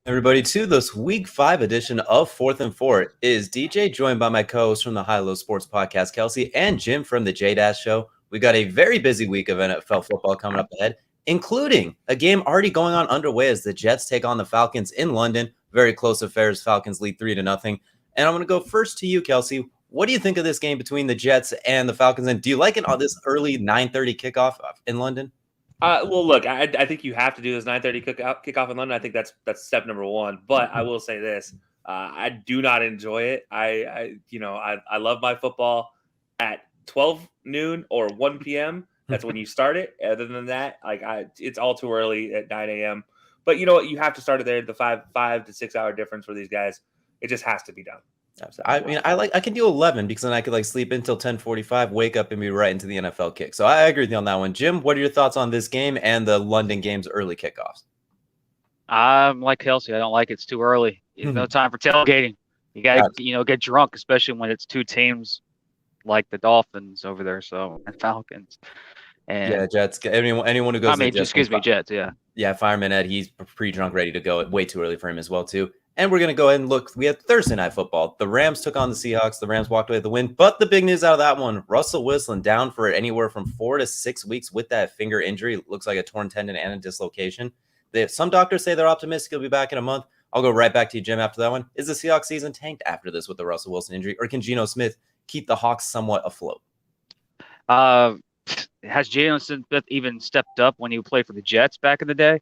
Everybody, to this week 5 edition of Fourth and Four. It is DJ, joined by my co-host from the High Low Sports Podcast, Kelcey, and Jim from the J-Dash Show. We got a very busy week of NFL football coming up ahead, including a game already going on underway as the Jets take on the Falcons in London. Very close affairs. Falcons lead 3-0. And I'm going to go first to you, Kelcey. What do you think of this game between the Jets and the Falcons? And do you like it on this early 9:30 kickoff in London? Well, look, I think you have to do this 9:30 kickoff in London. I think that's step number one. But I will say this: I do not enjoy it. I love my football at 12 noon or 1 p.m. That's when you start it. Other than that, it's all too early at 9 a.m. But you know what? You have to start it there. The 5 to 6 hour difference for these guys, it just has to be done. I mean, I can do 11 because then I could sleep until 10:45, wake up, and be right into the NFL kick. So I agree with you on that one. Jim, what are your thoughts on this game and the London game's early kickoffs? I'm like Kelcey. I don't like it. It's too early. No time for tailgating. You got to, get drunk, especially when it's two teams like the Dolphins over there. And Falcons. And yeah, Jets. Anyone who goes. Jets. Yeah. Yeah, Fireman Ed. He's pre-drunk, ready to go. Way too early for him as well, too. And we're going to go ahead and look. We had Thursday Night Football. The Rams took on the Seahawks. The Rams walked away with the win. But the big news out of that one, Russell Wilson down for anywhere from 4 to 6 weeks with that finger injury. It looks like a torn tendon and a dislocation. Some doctors say they're optimistic he'll be back in a month. I'll go right back to you, Jim, after that one. Is the Seahawks season tanked after this with the Russell Wilson injury? Or can Gino Smith keep the Hawks somewhat afloat? Has Gino Smith even stepped up when he played for the Jets back in the day?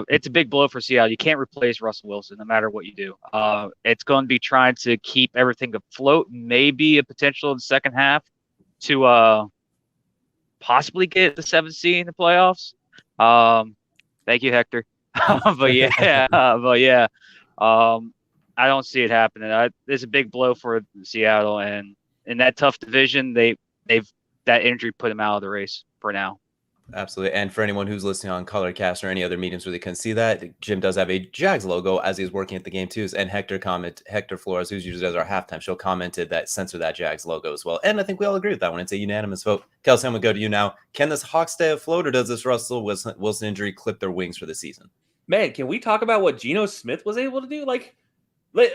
It's a big blow for Seattle. You can't replace Russell Wilson no matter what you do. It's going to be trying to keep everything afloat. Maybe a potential in the second half to possibly get the 7th seed in the playoffs. Thank you, Hector. but yeah, I don't see it happening. It's a big blow for Seattle, and in that tough division, that injury put him out of the race for now. Absolutely. And for anyone who's listening on Colorcast or any other mediums where they couldn't see that, Jim does have a Jags logo as he's working at the game too. And Hector Flores, who's usually does our halftime show, commented that censor that Jags logo as well. And I think we all agree with that one. It's a unanimous vote. Kelcey, I'm going to go to you now. Can this Hawks stay afloat, or does this Russell Wilson injury clip their wings for the season? Man, can we talk about what Geno Smith was able to do?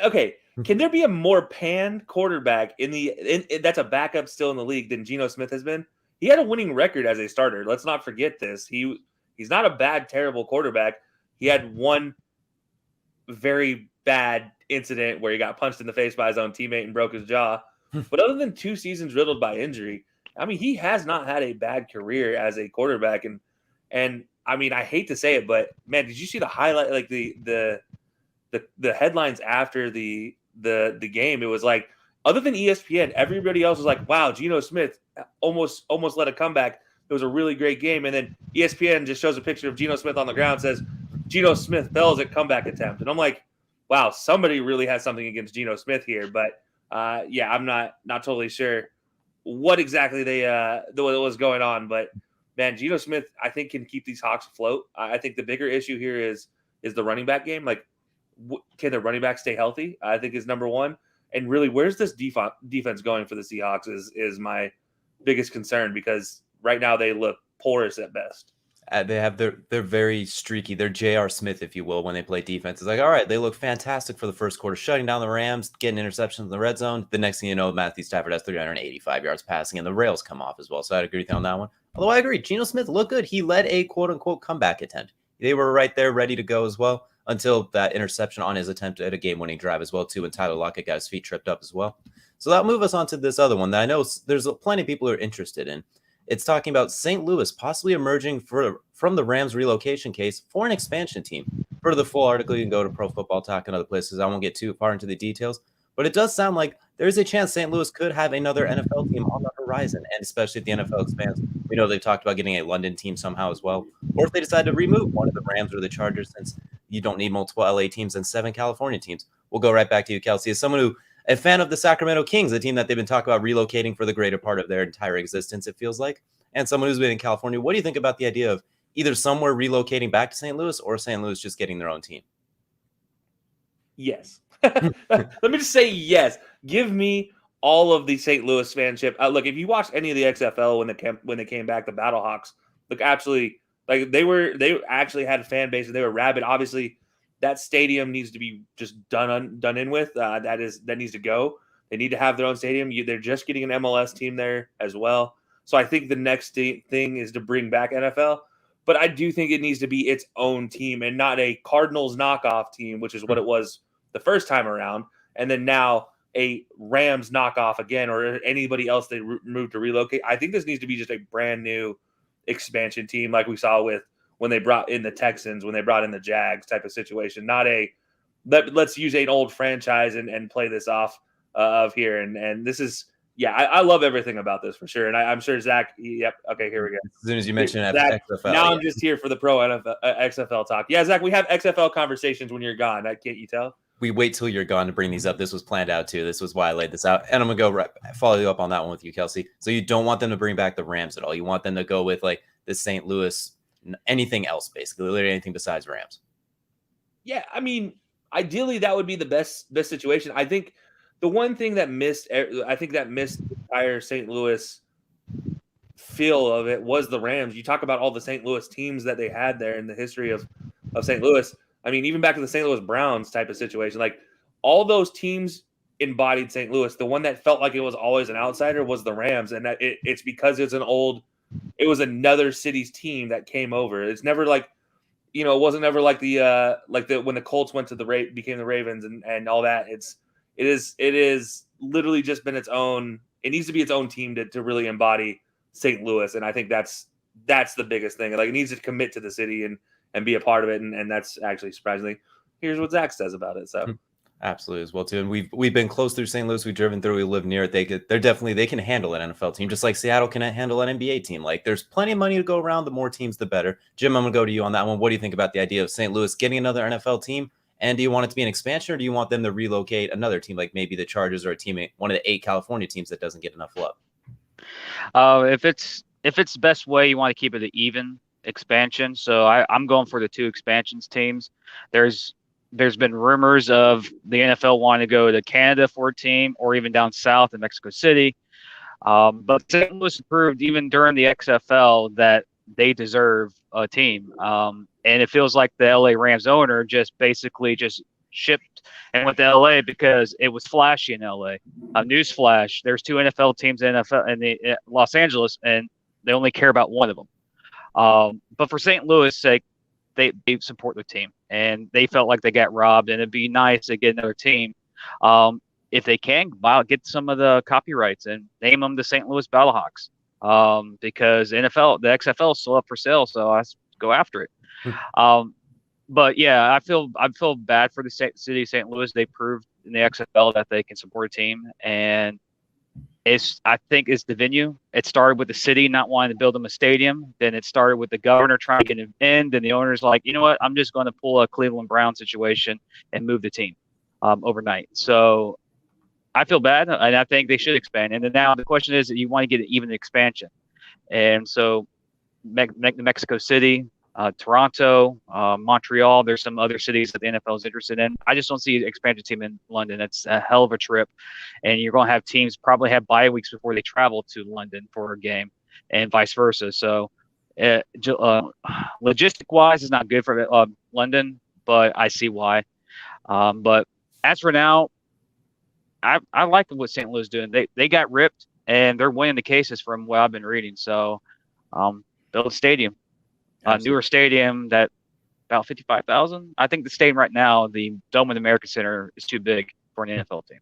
Okay, can there be a more panned quarterback that's a backup still in the league than Geno Smith has been? He had a winning record as a starter. Let's not forget this. He's not a bad, terrible quarterback. He had one very bad incident where he got punched in the face by his own teammate and broke his jaw. But other than 2 seasons riddled by injury, I mean, he has not had a bad career as a quarterback. And I mean, I hate to say it, but man, did you see the highlight, like the headlines after the game? It was like, other than ESPN, everybody else was like, wow, Geno Smith almost led a comeback. It was a really great game. And then ESPN just shows a picture of Geno Smith on the ground, says, Geno Smith fails at comeback attempt. And I'm like, wow, somebody really has something against Geno Smith here. But I'm not totally sure what exactly what was going on. But man, Geno Smith, I think, can keep these Hawks afloat. I think the bigger issue here is the running back game. Like, can the running back stay healthy? I think is number one. And really, where's this defense going for the Seahawks is my biggest concern, because right now they look porous at best. They're very streaky. They're J.R. Smith, if you will, when they play defense. It's like, all right, they look fantastic for the first quarter, shutting down the Rams, getting interceptions in the red zone. The next thing you know, Matthew Stafford has 385 yards passing, and the rails come off as well. So I'd agree with you on that one. Although I agree, Geno Smith looked good. He led a quote-unquote comeback attempt. They were right there ready to go as well, until that interception on his attempt at a game-winning drive as well, too, and Tyler Lockett got his feet tripped up as well. So that'll move us on to this other one that I know there's plenty of people who are interested in. It's talking about St. Louis possibly emerging from the Rams relocation case for an expansion team. For the full article, you can go to Pro Football Talk and other places. I won't get too far into the details, but it does sound like there's a chance St. Louis could have another NFL team on the horizon, and especially if the NFL expands. We know they've talked about getting a London team somehow as well, or if they decide to remove one of the Rams or the Chargers, since you don't need multiple LA teams and 7 California teams. We'll go right back to you, Kelcey. As someone who, a fan of the Sacramento Kings, a team that they've been talking about relocating for the greater part of their entire existence, it feels like, and someone who's been in California, what do you think about the idea of either somewhere relocating back to St. Louis or St. Louis just getting their own team? Yes. Let me just say yes. Give me all of the St. Louis fanship. Look, if you watched any of the XFL when they came back, the Battlehawks, look, absolutely, like they actually had a fan base and they were rabid. Obviously, that stadium needs to be just done in with. That needs to go. They need to have their own stadium. They're just getting an MLS team there as well. So I think the next thing is to bring back NFL. But I do think it needs to be its own team and not a Cardinals knockoff team, which is what it was the first time around. And then now a Rams knockoff again, or anybody else they move to relocate. I think this needs to be just a brand new expansion team like we saw with when they brought in the Texans, when they brought in the Jags type of situation. Not let's use an old franchise and play this off of here. And this is, I love everything about this for sure. And I'm sure Zach, yep. Okay, here we go. As soon as you mentioned Zach, XFL. now I'm just here for the pro NFL, XFL talk. Yeah, Zach, we have XFL conversations when you're gone. Can't you tell? We wait till you're gone to bring these up. This was planned out too. This was why I laid this out. And I'm going to follow you up on that one with you, Kelcey. So you don't want them to bring back the Rams at all. You want them to go with like the St. Louis, anything else, basically, literally anything besides Rams. Yeah, I mean, ideally that would be the best situation. I think the one thing that missed the entire St. Louis feel of it was the Rams. You talk about all the St. Louis teams that they had there in the history of St. Louis. I mean, even back to the St. Louis Browns type of situation, like all those teams embodied St. Louis. The one that felt like it was always an outsider was the Rams, and that it's because it was another city's team that came over. It's never like, it wasn't ever like when the Colts went to became the Ravens and all that. It is literally just been its own. It needs to be its own team to really embody St. Louis, and I think that's the biggest thing. Like it needs to commit to the city and be a part of it, and that's actually surprisingly. Here's what Zach says about it. So absolutely as well too, and we've been close through St. Louis. We've driven through. We live near it. They can handle an NFL team, just like Seattle can handle an NBA team. Like there's plenty of money to go around. The more teams, the better. Jim, I'm gonna go to you on that one. What do you think about the idea of St. Louis getting another NFL team? And do you want it to be an expansion, or do you want them to relocate another team, like maybe the Chargers or a team, one of the 8 California teams that doesn't get enough love? If it's the best way, you want to keep it an even expansion. So I'm going for the 2 expansions teams. There's been rumors of the NFL wanting to go to Canada for a team, or even down south in Mexico City. But St. Louis proved even during the XFL that they deserve a team. And it feels like the LA Rams owner just basically shipped and went to LA because it was flashy in LA. Newsflash: there's 2 NFL teams in Los Angeles, and they only care about one of them. But for St. Louis' sake, they support their team, and they felt like they got robbed, and it'd be nice to get another team. If they can, get some of the copyrights and name them the St. Louis Battlehawks. Because the XFL is still up for sale, so let's go after it. But yeah, I feel bad for the city of St. Louis. They proved in the XFL that they can support a team, and I think it's the venue. It started with the city not wanting to build them a stadium. Then it started with the governor trying to get him in. Then the owner's like, you know what? I'm just going to pull a Cleveland Brown situation and move the team overnight. So I feel bad, and I think they should expand. And then now the question is, you want to get an even expansion. And so Mexico City, Toronto, Montreal, there's some other cities that the NFL is interested in. I just don't see an expansion team in London. It's a hell of a trip. And you're going to have teams probably have bye weeks before they travel to London for a game, and vice versa. So logistic-wise, it's not good for London, but I see why. But as for now, I like what St. Louis is doing. They got ripped, and they're winning the cases from what I've been reading. So build a stadium. A newer stadium that about 55,000. I think the stadium right now, the Dome of the American Center, is too big for an NFL team.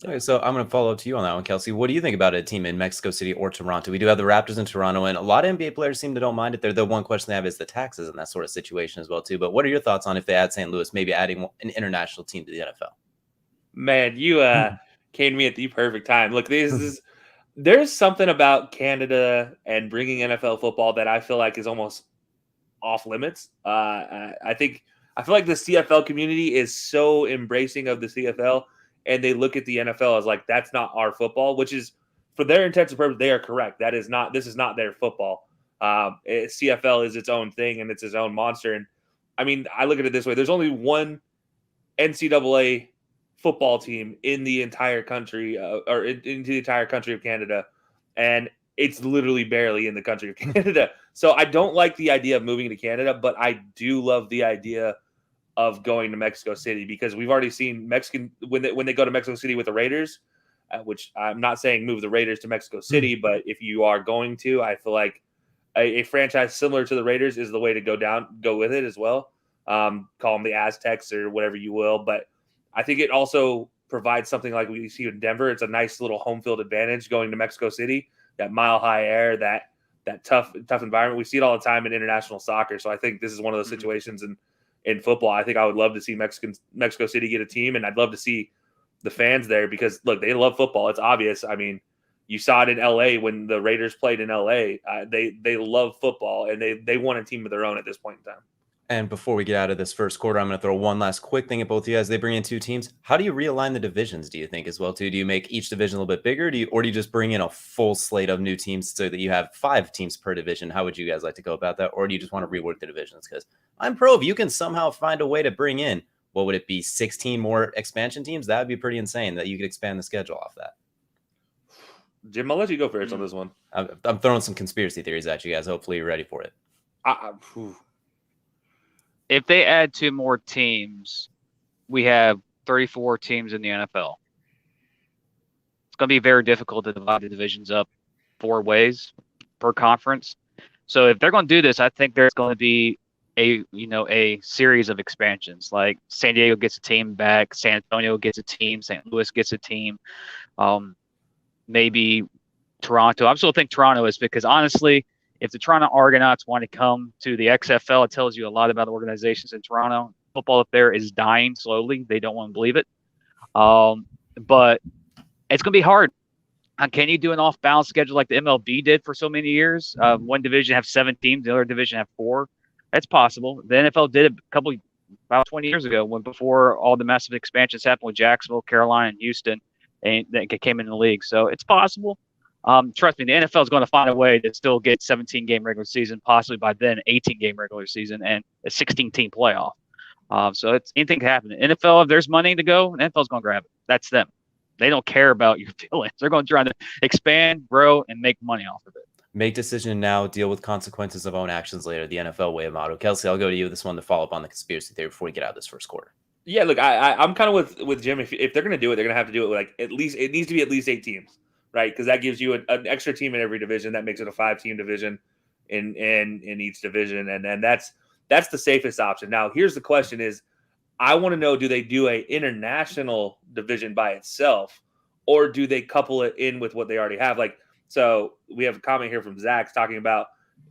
Okay, so I'm going to follow up to you on that one, Kelcey. What do you think about a team in Mexico City or Toronto? We do have the Raptors in Toronto, and a lot of NBA players seem to don't mind it there. The one question they have is the taxes and that sort of situation as well, too. But what are your thoughts on if they add St. Louis, maybe adding an international team to the NFL? Man, you came to me at the perfect time. Look, there's something about Canada and bringing NFL football that I feel like is almost off limits. I feel like the CFL community is so embracing of the CFL, and they look at the NFL as like, that's not our football, which is, for their intents and purposes, they are correct. This is not their football. CFL is its own thing, and it's its own monster. And I mean, I look at it this way: there's only one NCAA football team in the entire country, or into the entire country of Canada, and it's literally barely in the country of Canada. So I don't like the idea of moving to Canada, but I do love the idea of going to Mexico City, because we've already seen Mexican when they go to Mexico City with the Raiders, which I'm not saying move the Raiders to Mexico City, but if you are going to, I feel like a franchise similar to the Raiders is the way to go with it as well. Call them the Aztecs or whatever you will, but I think it also provides something like we see in Denver. It's a nice little home field advantage going to Mexico City, that mile high air, that tough environment. We see it all the time in international soccer. So I think this is one of those situations in football. I think I would love to see Mexico City get a team, and I'd love to see the fans there, because look, they love football. It's obvious. I mean, you saw it in LA when the Raiders played in LA. They love football, and they want a team of their own at this point in time. And before we get out of this first quarter, I'm going to throw one last quick thing at both of you guys. They bring in two teams. How do you realign the divisions, do you think, as well, too? Do you make each division a little bit bigger, or do you just bring in a full slate of new teams so that you have 5 teams per division? How would you guys like to go about that? Or do you just want to rework the divisions? Because I'm pro. If you can somehow find a way to bring in, what would it be, 16 more expansion teams? That would be pretty insane that you could expand the schedule off that. Jim, I'll let you go first on this one. I'm throwing some conspiracy theories at you guys. Hopefully you're ready for it. If they add 2 more teams, we have 34 teams in the NFL. It's going to be very difficult to divide the divisions up 4 ways per conference. So if they're going to do this, I think there's going to be a series of expansions. Like San Diego gets a team back, San Antonio gets a team, St. Louis gets a team, maybe Toronto. I still think Toronto is, because honestly, if the Toronto Argonauts want to come to the XFL, it tells you a lot about the organizations in Toronto. Football up there is dying slowly. They don't want to believe it. But it's going to be hard. Can you do an off-balance schedule like the MLB did for so many years? One division have 7 teams, the other division have 4. That's possible. The NFL did it about 20 years ago, before all the massive expansions happened with Jacksonville, Carolina, and Houston, and that came into the league. So it's possible. Trust me, the NFL is going to find a way to still get 17-game regular season, possibly by then 18-game regular season, and a 16-team playoff. So anything can happen. The NFL, if there's money to go, the NFL is going to grab it. That's them. They don't care about your feelings. They're going to try to expand, grow, and make money off of it. Make decision now, deal with consequences of own actions later. The NFL way of motto. Kelcey, I'll go to you this one to follow up on the conspiracy theory before we get out of this first quarter. Yeah, look, I'm kind of with Jim. If they're going to do it, they're going to have to do it like it needs to be at least 8 teams. Right, because that gives you an extra team in every division. That makes it a 5-team division in each division, and that's the safest option. Now, here's the question: is I want to know, do they do a international division by itself, or do they couple it in with what they already have? Like, so we have a comment here from Zach talking about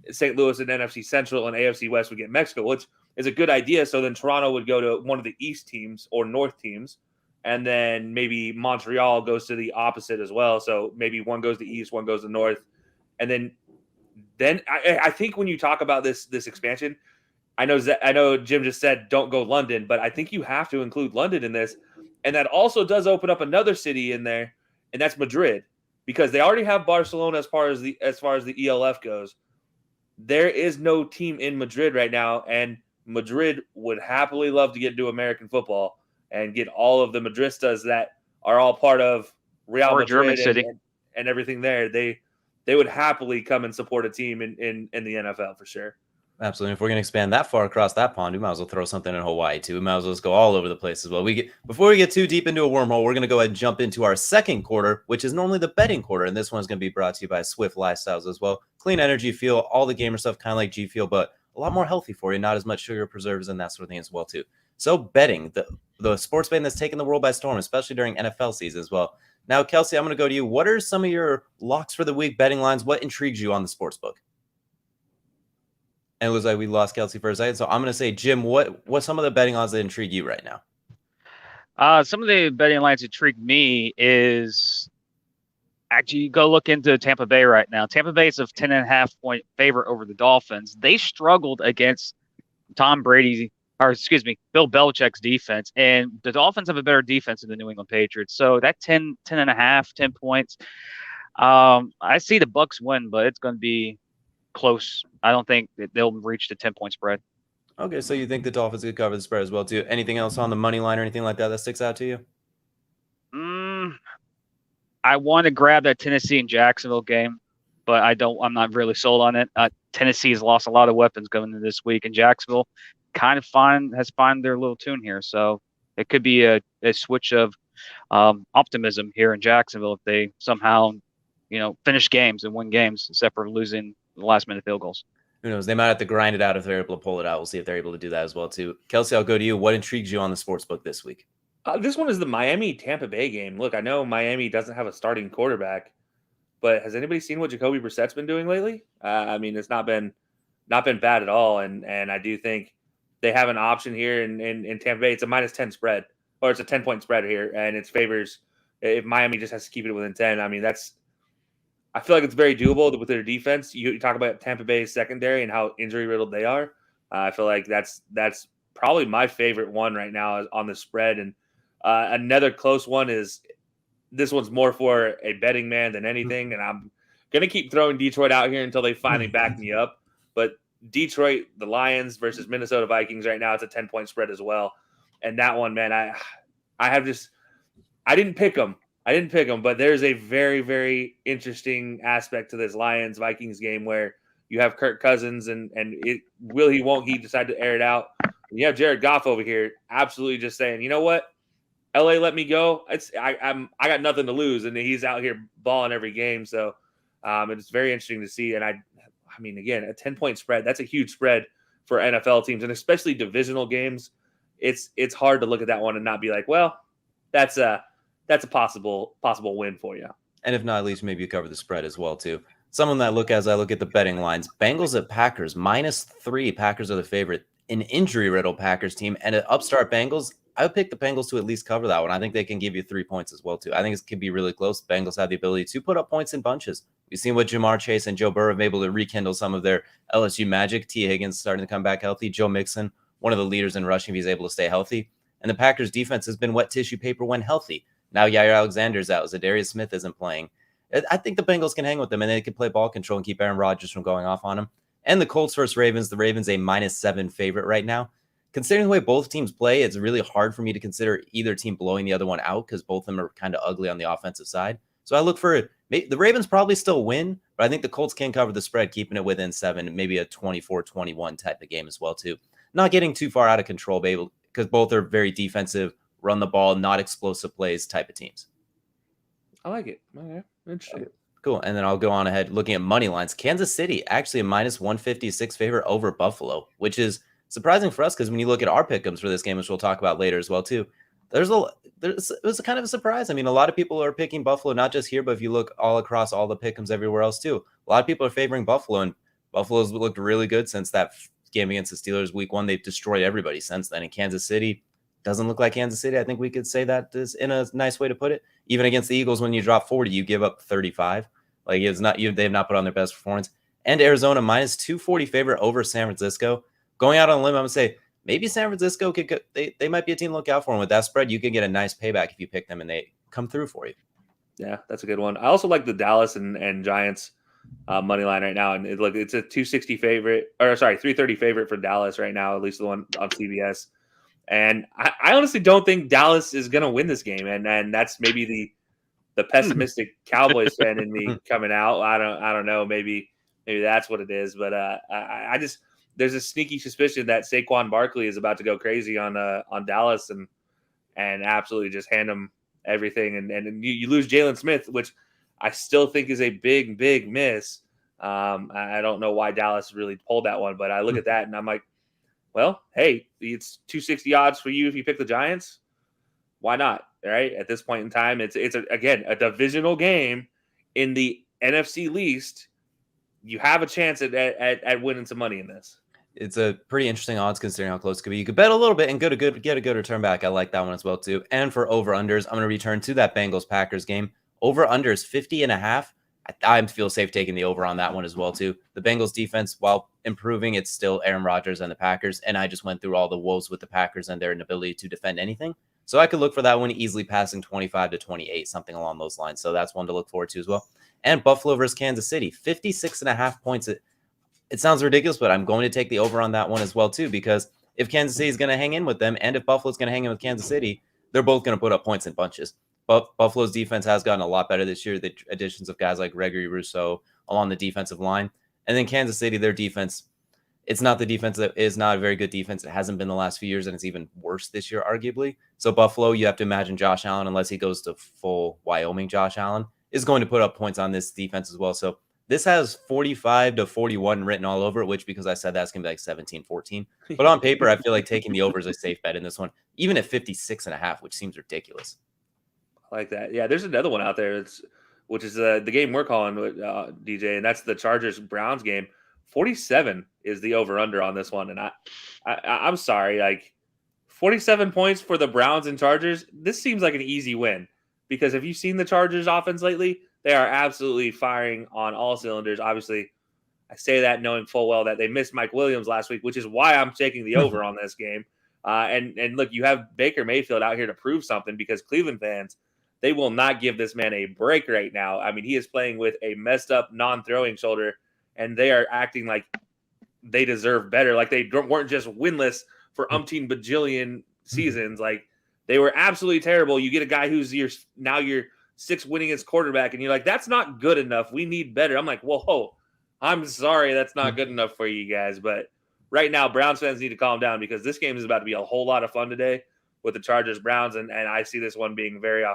St. Louis and NFC Central and AFC West would get Mexico, which is a good idea. So then Toronto would go to one of the East teams or North teams. And then maybe Montreal goes to the opposite as well. So maybe one goes to East, one goes to North. And then I think when you talk about this expansion, I know Jim just said don't go London, but I think you have to include London in this. And that also does open up another city in there, and that's Madrid, because they already have Barcelona as far as the ELF goes. There is no team in Madrid right now, and Madrid would happily love to get into American football and get all of the Madristas that are all part of Real Madrid German city and everything there. They would happily come and support a team in the NFL for sure. Absolutely. If we're going to expand that far across that pond, we might as well throw something in Hawaii too. We might as well just go all over the place as well. Before we get too deep into a wormhole, we're going to go ahead and jump into our second quarter, which is normally the betting quarter. And this one's going to be brought to you by Swift Lifestyles as well. Clean energy feel, all the gamer stuff, kind of like G Fuel, but a lot more healthy for you. Not as much sugar, preserves, and that sort of thing as well too. So betting, the sports betting that's taken the world by storm, especially during NFL season as well. Now, Kelcey, I'm going to go to you. What are some of your locks for the week, betting lines? What intrigues you on the sports book? And it looks like we lost Kelcey for a second. So I'm going to say, Jim, what's some of the betting lines that intrigue you right now? Some of the betting lines that intrigue me is actually go look into Tampa Bay right now. Tampa Bay is a 10.5-point favorite over the Dolphins. They struggled against Bill Belichick's defense, and the Dolphins have a better defense than the New England Patriots. So that 10 points. I see the Bucs win, but it's going to be close. I don't think that they'll reach the 10-point spread. Okay, so you think the Dolphins could cover the spread as well too? Anything else on the money line or anything like that sticks out to you? I want to grab that Tennessee and Jacksonville game, but I'm not really sold on it. Tennessee has lost a lot of weapons going into this week, and Jacksonville kind of has found their little tune here. So it could be a switch of optimism here in Jacksonville if they somehow, finish games and win games, except for losing the last minute field goals. Who knows? They might have to grind it out if they're able to pull it out. We'll see if they're able to do that as well, too. Kelcey, I'll go to you. What intrigues you on the sportsbook this week? This one is the Miami-Tampa Bay game. Look, I know Miami doesn't have a starting quarterback, but has anybody seen what Jacoby Brissett's been doing lately? I mean, it's not been bad at all, and I do think they have an option here in Tampa Bay. It's a -10 spread, or it's a 10-point spread here, and it favors if Miami just has to keep it within 10. I mean, I feel like it's very doable with their defense. You talk about Tampa Bay's secondary and how injury-riddled they are. I feel like that's probably my favorite one right now on the spread, and another close one is this one's more for a betting man than anything, and I'm going to keep throwing Detroit out here until they finally back me up. But Detroit, the Lions versus Minnesota Vikings right now, it's a 10-point spread as well. And that one, man, I didn't pick them. But there's a very, very interesting aspect to this Lions-Vikings game where you have Kirk Cousins and won't he decide to air it out? And you have Jared Goff over here absolutely just saying, you know what? LA let me go. I got nothing to lose, and he's out here balling every game. So it's very interesting to see. And I mean, again, a 10-point spread, that's a huge spread for NFL teams, and especially divisional games. It's hard to look at that one and not be like, well, that's a possible win for you. And if not, at least maybe you cover the spread as well, too. Someone that I look at the betting lines, Bengals at Packers, -3. Packers are the favorite. An injury-riddled Packers team and an upstart Bengals. I would pick the Bengals to at least cover that one. I think they can give you 3 points as well, too. I think it could be really close. Bengals have the ability to put up points in bunches. We've seen what Jamar Chase and Joe Burrow have been able to rekindle some of their LSU magic. T. Higgins starting to come back healthy. Joe Mixon, one of the leaders in rushing if he's able to stay healthy. And the Packers defense has been wet tissue paper when healthy. Now Yair Alexander's out. Zadarius Smith isn't playing. I think the Bengals can hang with them, and they can play ball control and keep Aaron Rodgers from going off on them. And the Colts versus Ravens. The Ravens a -7 favorite right now. Considering the way both teams play, it's really hard for me to consider either team blowing the other one out because both of them are kind of ugly on the offensive side. So I look for the Ravens probably still win, but I think the Colts can cover the spread, keeping it within 7, maybe a 24-21 type of game as well, too. Not getting too far out of control, because both are very defensive, run the ball, not explosive plays type of teams. I like it. Okay. Interesting. Cool. And then I'll go on ahead looking at money lines. Kansas City, actually a -156 favorite over Buffalo, which is surprising for us because when you look at our pick'ems for this game, which we'll talk about later as well, too, it was kind of a surprise. I mean, a lot of people are picking Buffalo, not just here, but if you look all across all the pick'ems everywhere else, too, a lot of people are favoring Buffalo, and Buffalo's looked really good since that game against the Steelers week 1. They've destroyed everybody since then. And Kansas City doesn't look like Kansas City. I think we could say that is in a nice way to put it. Even against the Eagles, when you drop 40, you give up 35. Like it's not they have not put on their best performance. And Arizona -240 favorite over San Francisco. Going out on a limb, I'm gonna say maybe San Francisco could go, they might be a team to look out for. And with that spread, you can get a nice payback if you pick them and they come through for you. Yeah, that's a good one. I also like the Dallas and Giants money line right now, and it's a 260 favorite, or sorry, 330 favorite for Dallas right now, at least the one on CBS. And I honestly don't think Dallas is going to win this game, and that's maybe the pessimistic Cowboys fan in me coming out. I don't know, maybe that's what it is, but I just there's a sneaky suspicion that Saquon Barkley is about to go crazy on Dallas and absolutely just hand them everything, and you lose Jalen Smith, which I still think is a big miss. I don't know why Dallas really pulled that one, but I look at that and I'm like, well, hey, it's 260 odds for you if you pick the Giants. Why not? Right? At this point in time, it's again a divisional game in the NFC least. You have a chance at winning some money in this. It's a pretty interesting odds considering how close it could be. You could bet a little bit and get a good return back. I like that one as well too. And for over-unders, I'm going to return to that Bengals-Packers game. Over-unders 50.5. I feel safe taking the over on that one as well too. The Bengals defense, while improving, it's still Aaron Rodgers and the Packers. And I just went through all the woes with the Packers and their inability to defend anything. So I could look for that one easily passing 25-28, something along those lines. So that's one to look forward to as well. And Buffalo versus Kansas City, 56.5 points. It sounds ridiculous, but I'm going to take the over on that one as well too, because if Kansas City is going to hang in with them and if Buffalo's going to hang in with Kansas City, they're both going to put up points in bunches. But Buffalo's defense has gotten a lot better this year. The additions of guys like Gregory Rousseau along the defensive line. And then Kansas City, their defense, It's not the defense that is not a very good defense. It hasn't been the last few years, and it's even worse this year, arguably. So Buffalo, you have to imagine Josh Allen, unless he goes to full Wyoming Josh Allen, is going to put up points on this defense as well. So this has 45 to 41 written all over it, which, because I said that's going to be like 17-14. But on paper, I feel like taking the over is a safe bet in this one, even at 56.5, which seems ridiculous. I like that. Yeah, there's another one out there, which is the game we're calling, DJ, and that's the Chargers-Browns game. 47 is the over-under on this one, and I'm sorry, like 47 points for the Browns and Chargers. This seems like an easy win because have you seen the Chargers offense lately? They are absolutely firing on all cylinders. Obviously, I say that knowing full well that they missed Mike Williams last week, which is why I'm taking the over on this game. And look, you have Baker Mayfield out here to prove something because Cleveland fans, they will not give this man a break right now. I mean, he is playing with a messed up non-throwing shoulder, and they are acting like they deserve better. Like they weren't just winless for umpteen bajillion seasons. Like they were absolutely terrible. You get a guy who's your sixth winningest quarterback, and you're like, that's not good enough. We need better. I'm like, whoa, I'm sorry, that's not good enough for you guys. But right now, Browns fans need to calm down because this game is about to be a whole lot of fun today with the Chargers Browns, and I see this one being very,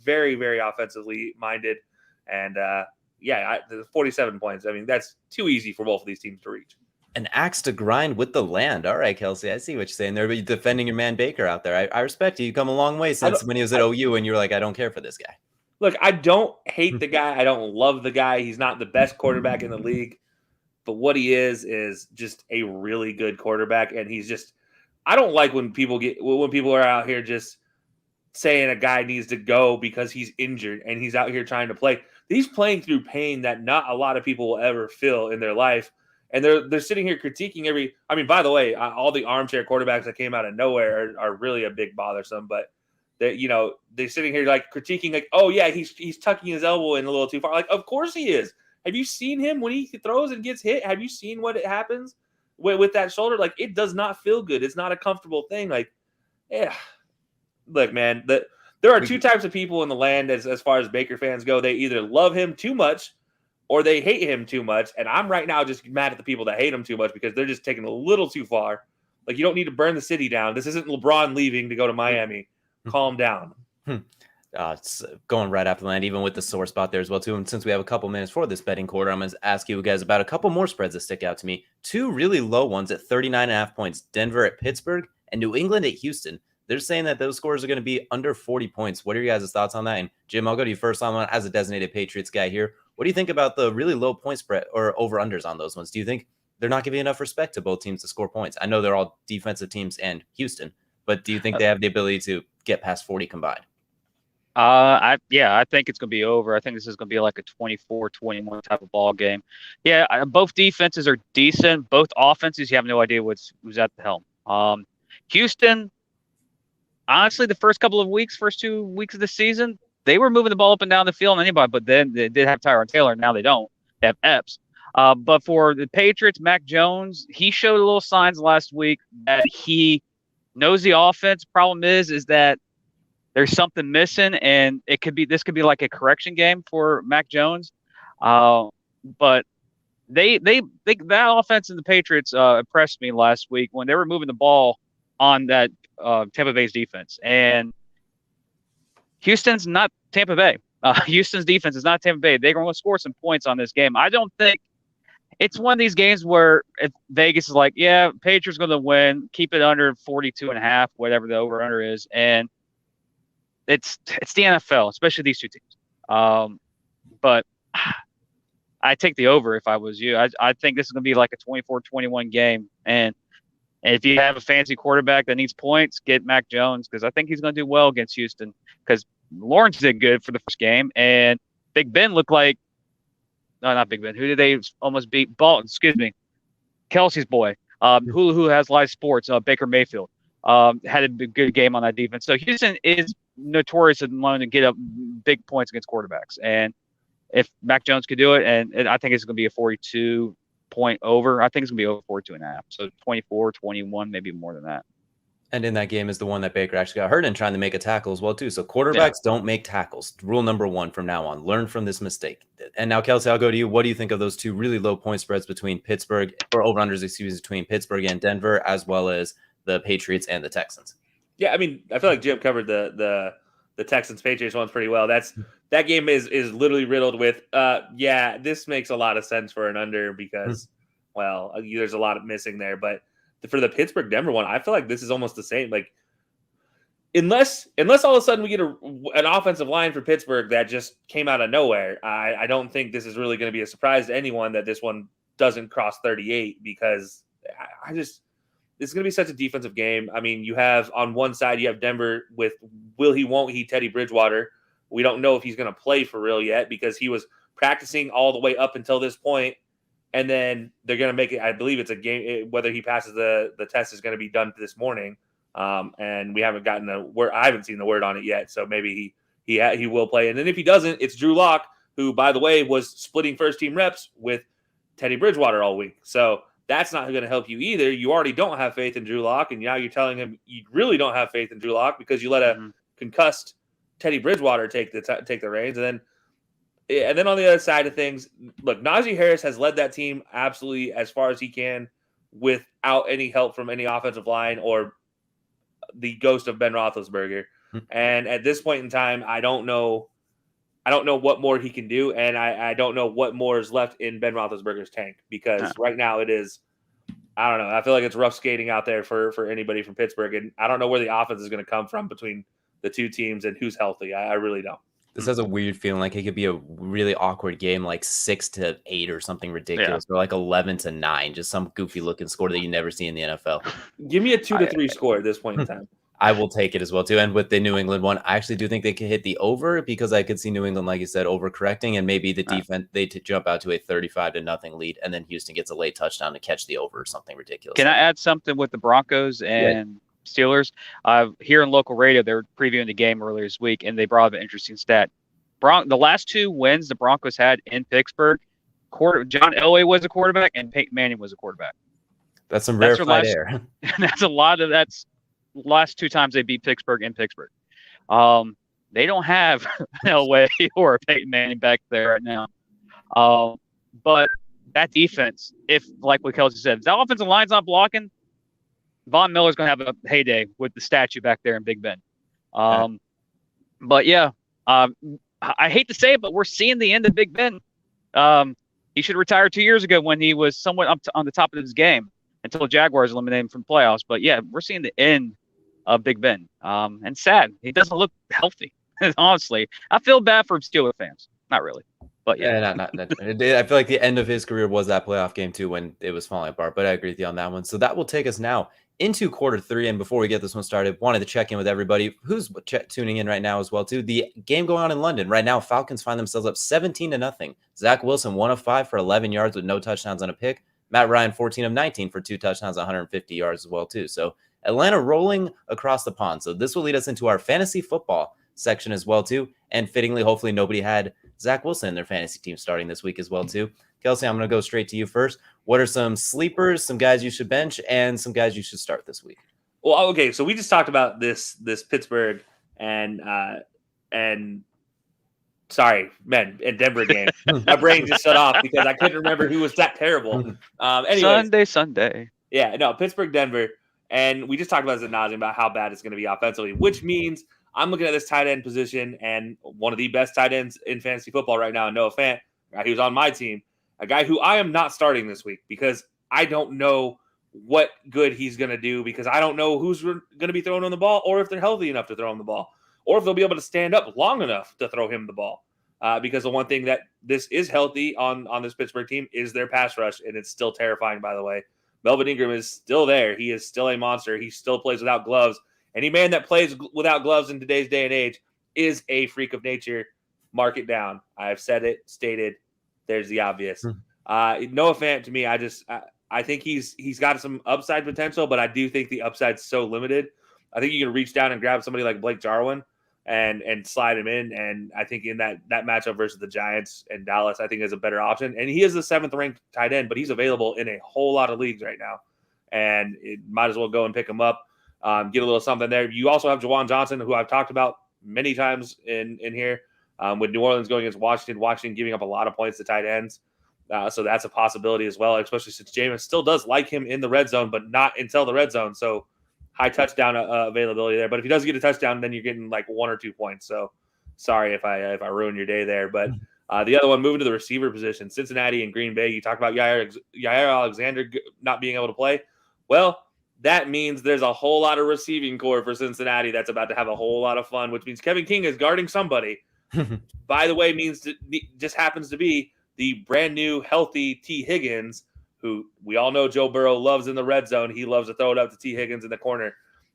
very offensively minded. And the 47 points. I mean, that's too easy for both of these teams to reach. An axe to grind with the land. All right, Kelcey, I see what you're saying there. But you're defending your man Baker out there. I respect you. You come a long way since when he was at OU, and you're like, I don't care for this guy. Look, I don't hate the guy. I don't love the guy. He's not the best quarterback in the league. But what he is just a really good quarterback. And he's just – I don't like when people are out here just saying a guy needs to go because he's injured and he's out here trying to play. He's playing through pain that not a lot of people will ever feel in their life. And they're sitting here critiquing by the way, all the armchair quarterbacks that came out of nowhere are really a big bothersome. But they're sitting here like critiquing like, oh yeah, he's tucking his elbow in a little too far. Like, of course he is. Have you seen him when he throws and gets hit? Have you seen what happens with that shoulder? Like, it does not feel good. It's not a comfortable thing. Like, yeah. Look, man, there are two types of people in the land as far as Baker fans go. They either love him too much or they hate him too much. And I'm right now just mad at the people that hate him too much because they're just taking a little too far. Like, you don't need to burn the city down. This isn't LeBron leaving to go to Miami. Calm down. It's going right after the land, even with the sore spot there as well, too. And since we have a couple minutes for this betting quarter, I'm going to ask you guys about a couple more spreads that stick out to me. Two really low ones at 39.5 points. Denver at Pittsburgh and New England at Houston. They're saying that those scores are going to be under 40 points. What are your guys' thoughts on that? And Jim, I'll go to you first on one as a designated Patriots guy here. What do you think about the really low point spread or over-unders on those ones? Do you think they're not giving enough respect to both teams to score points? I know they're all defensive teams and Houston, but do you think they have the ability to get past 40 combined? I think it's going to be over. I think this is going to be like a 24-21 type of ball game. Yeah, both defenses are decent. Both offenses, you have no idea who's at the helm. Houston, honestly, the first 2 weeks of the season, they were moving the ball up and down the field on anybody, but then they did have Tyrod Taylor. Now they don't. They have Epps. But for the Patriots, Mac Jones, he showed a little signs last week that he knows the offense. Problem is that there's something missing, and this could be like a correction game for Mac Jones. But that offense and the Patriots impressed me last week when they were moving the ball on that Tampa Bay's defense. And Houston's not Tampa Bay. Houston's defense is not Tampa Bay. They're going to score some points on this game. I don't think it's one of these games where if Vegas is like, yeah, Patriots going to win, keep it under 42.5, whatever the over-under is, and it's the NFL, especially these two teams. But I take the over if I was you. I think this is going to be like a 24-21 game. And if you have a fancy quarterback that needs points, get Mac Jones because I think he's going to do well against Houston because Lawrence did good for the first game. And Big Ben looked like – no, not Big Ben. Who did they almost beat? Kelcey's boy, who has live sports, Baker Mayfield. Had a good game on that defense. So Houston is notorious in wanting to get up big points against quarterbacks. And if Mac Jones could do it, and I think it's going to be a 42-point over. I think it's going to be over 42.5. So 24, 21, maybe more than that. And in that game is the one that Baker actually got hurt in trying to make a tackle as well, too. So quarterbacks don't make tackles. Rule number 1 from now on. Learn from this mistake. And now, Kelcey, I'll go to you. What do you think of those two really low point spreads between Pittsburgh, or over-unders, between Pittsburgh and Denver, as well as the Patriots and the Texans? Yeah, I mean, I feel like Jim covered the Texans-Patriots ones pretty well. That game is literally riddled with, this makes a lot of sense for an under because, well, there's a lot of missing there. But for the Pittsburgh-Denver one, I feel like this is almost the same. Like, unless all of a sudden we get an offensive line for Pittsburgh that just came out of nowhere, I don't think this is really going to be a surprise to anyone that this one doesn't cross 38 because this is going to be such a defensive game. I mean, you have on one side, you have Denver with will he, won't he, Teddy Bridgewater. We don't know if he's going to play for real yet because he was practicing all the way up until this point. And then they're going to make it, I believe it's a game, whether he passes the test is going to be done this morning. And we haven't gotten the word. I haven't seen the word on it yet. So maybe he will play. And then if he doesn't, it's Drew Lock, who, by the way, was splitting first team reps with Teddy Bridgewater all week. So that's not going to help you either. You already don't have faith in Drew Lock. And now you're telling him you really don't have faith in Drew Lock because you let a concussed Teddy Bridgewater take the reins. And then on the other side of things, look, Najee Harris has led that team absolutely as far as he can without any help from any offensive line or the ghost of Ben Roethlisberger. And at this point in time, I don't know what more he can do. And I don't know what more is left in Ben Roethlisberger's tank because right now it is, I don't know. I feel like it's rough skating out there for anybody from Pittsburgh. And I don't know where the offense is going to come from between the two teams and who's healthy. I really don't. This has a weird feeling like it could be a really awkward game, like 6-8 or something ridiculous, or like 11-9, just some goofy looking score that you never see in the NFL. Give me a 2-3 score at this point in time. I will take it as well too. And with the New England one, I actually do think they could hit the over because I could see New England, like you said, overcorrecting, and maybe the defense they jump out to a 35-0 lead, and then Houston gets a late touchdown to catch the over or something ridiculous. Can I add something with the Broncos and Steelers? Here in local radio, they were previewing the game earlier this week, and they brought up an interesting stat. The last 2 wins the Broncos had in Pittsburgh, John Elway was a quarterback and Peyton Manning was a quarterback. That's some rarefied air. That's a lot of that's last 2 times they beat Pittsburgh in Pittsburgh. They don't have Elway or Peyton Manning back there right now. But that defense, if like what Kelcey said, if the offensive line's not blocking, Von Miller's going to have a heyday with the statue back there in Big Ben. But yeah, I hate to say it, but we're seeing the end of Big Ben. He should retire 2 years ago when he was somewhat on the top of his game until the Jaguars eliminated him from playoffs. But yeah, we're seeing the end of Big Ben. And sad. He doesn't look healthy. Honestly, I feel bad for Steelers fans. Not really. But yeah. I feel like the end of his career was that playoff game too when it was falling apart. But I agree with you on that one. So that will take us now into quarter 3. And before we get this one started, wanted to check in with everybody who's tuning in right now as well too. The game going on in London right now, Falcons find themselves up 17-0. Zach Wilson 1 of 5 for 11 yards with no touchdowns on a pick. Matt Ryan 14 of 19 for 2 touchdowns, 150 yards as well too. So Atlanta rolling across the pond. So this will lead us into our fantasy football section as well too. And fittingly, hopefully nobody had Zach Wilson in their fantasy team starting this week as well too. Kelcey, I'm going to go straight to you first. What are some sleepers, some guys you should bench, and some guys you should start this week? Well, okay, so we just talked about this Pittsburgh and Denver game. My brain just shut off because I couldn't remember who was that terrible. Sunday. Yeah, no, Pittsburgh, Denver, and we just talked about this ad nauseam about how bad it's going to be offensively, which means I'm looking at this tight end position and one of the best tight ends in fantasy football right now, Noah Fant. He was on my team. A guy who I am not starting this week because I don't know what good he's going to do because I don't know who's going to be throwing on the ball or if they're healthy enough to throw him the ball or if they'll be able to stand up long enough to throw him the ball. Because the one thing that this is healthy on this Pittsburgh team is their pass rush, and it's still terrifying, by the way. Melvin Ingram is still there. He is still a monster. He still plays without gloves. Any man that plays without gloves in today's day and age is a freak of nature. Mark it down. I've said it, stated. There's the obvious. Noah Fant, to me, I think he's got some upside potential, but I do think the upside's so limited. I think you can reach down and grab somebody like Blake Jarwin and slide him in. And I think in that matchup versus the Giants and Dallas, I think is a better option. And he is the 7th ranked tight end, but he's available in a whole lot of leagues right now. And it might as well go and pick him up. get a little something there. You also have Jawan Johnson, who I've talked about many times in here. With New Orleans going against Washington giving up a lot of points to tight ends. So that's a possibility as well, especially since Jameis still does like him in the red zone, but not until the red zone. So high touchdown availability there. But if he does get a touchdown, then you're getting like 1 or 2 points. So sorry if I ruin your day there. But the other one, moving to the receiver position, Cincinnati and Green Bay. You talk about Yair Alexander not being able to play. Well, that means there's a whole lot of receiving core for Cincinnati that's about to have a whole lot of fun, which means Kevin King is guarding somebody. By the way, just happens to be the brand new healthy T. Higgins, who we all know Joe Burrow loves in the red zone. He loves to throw it up to T. Higgins in the corner.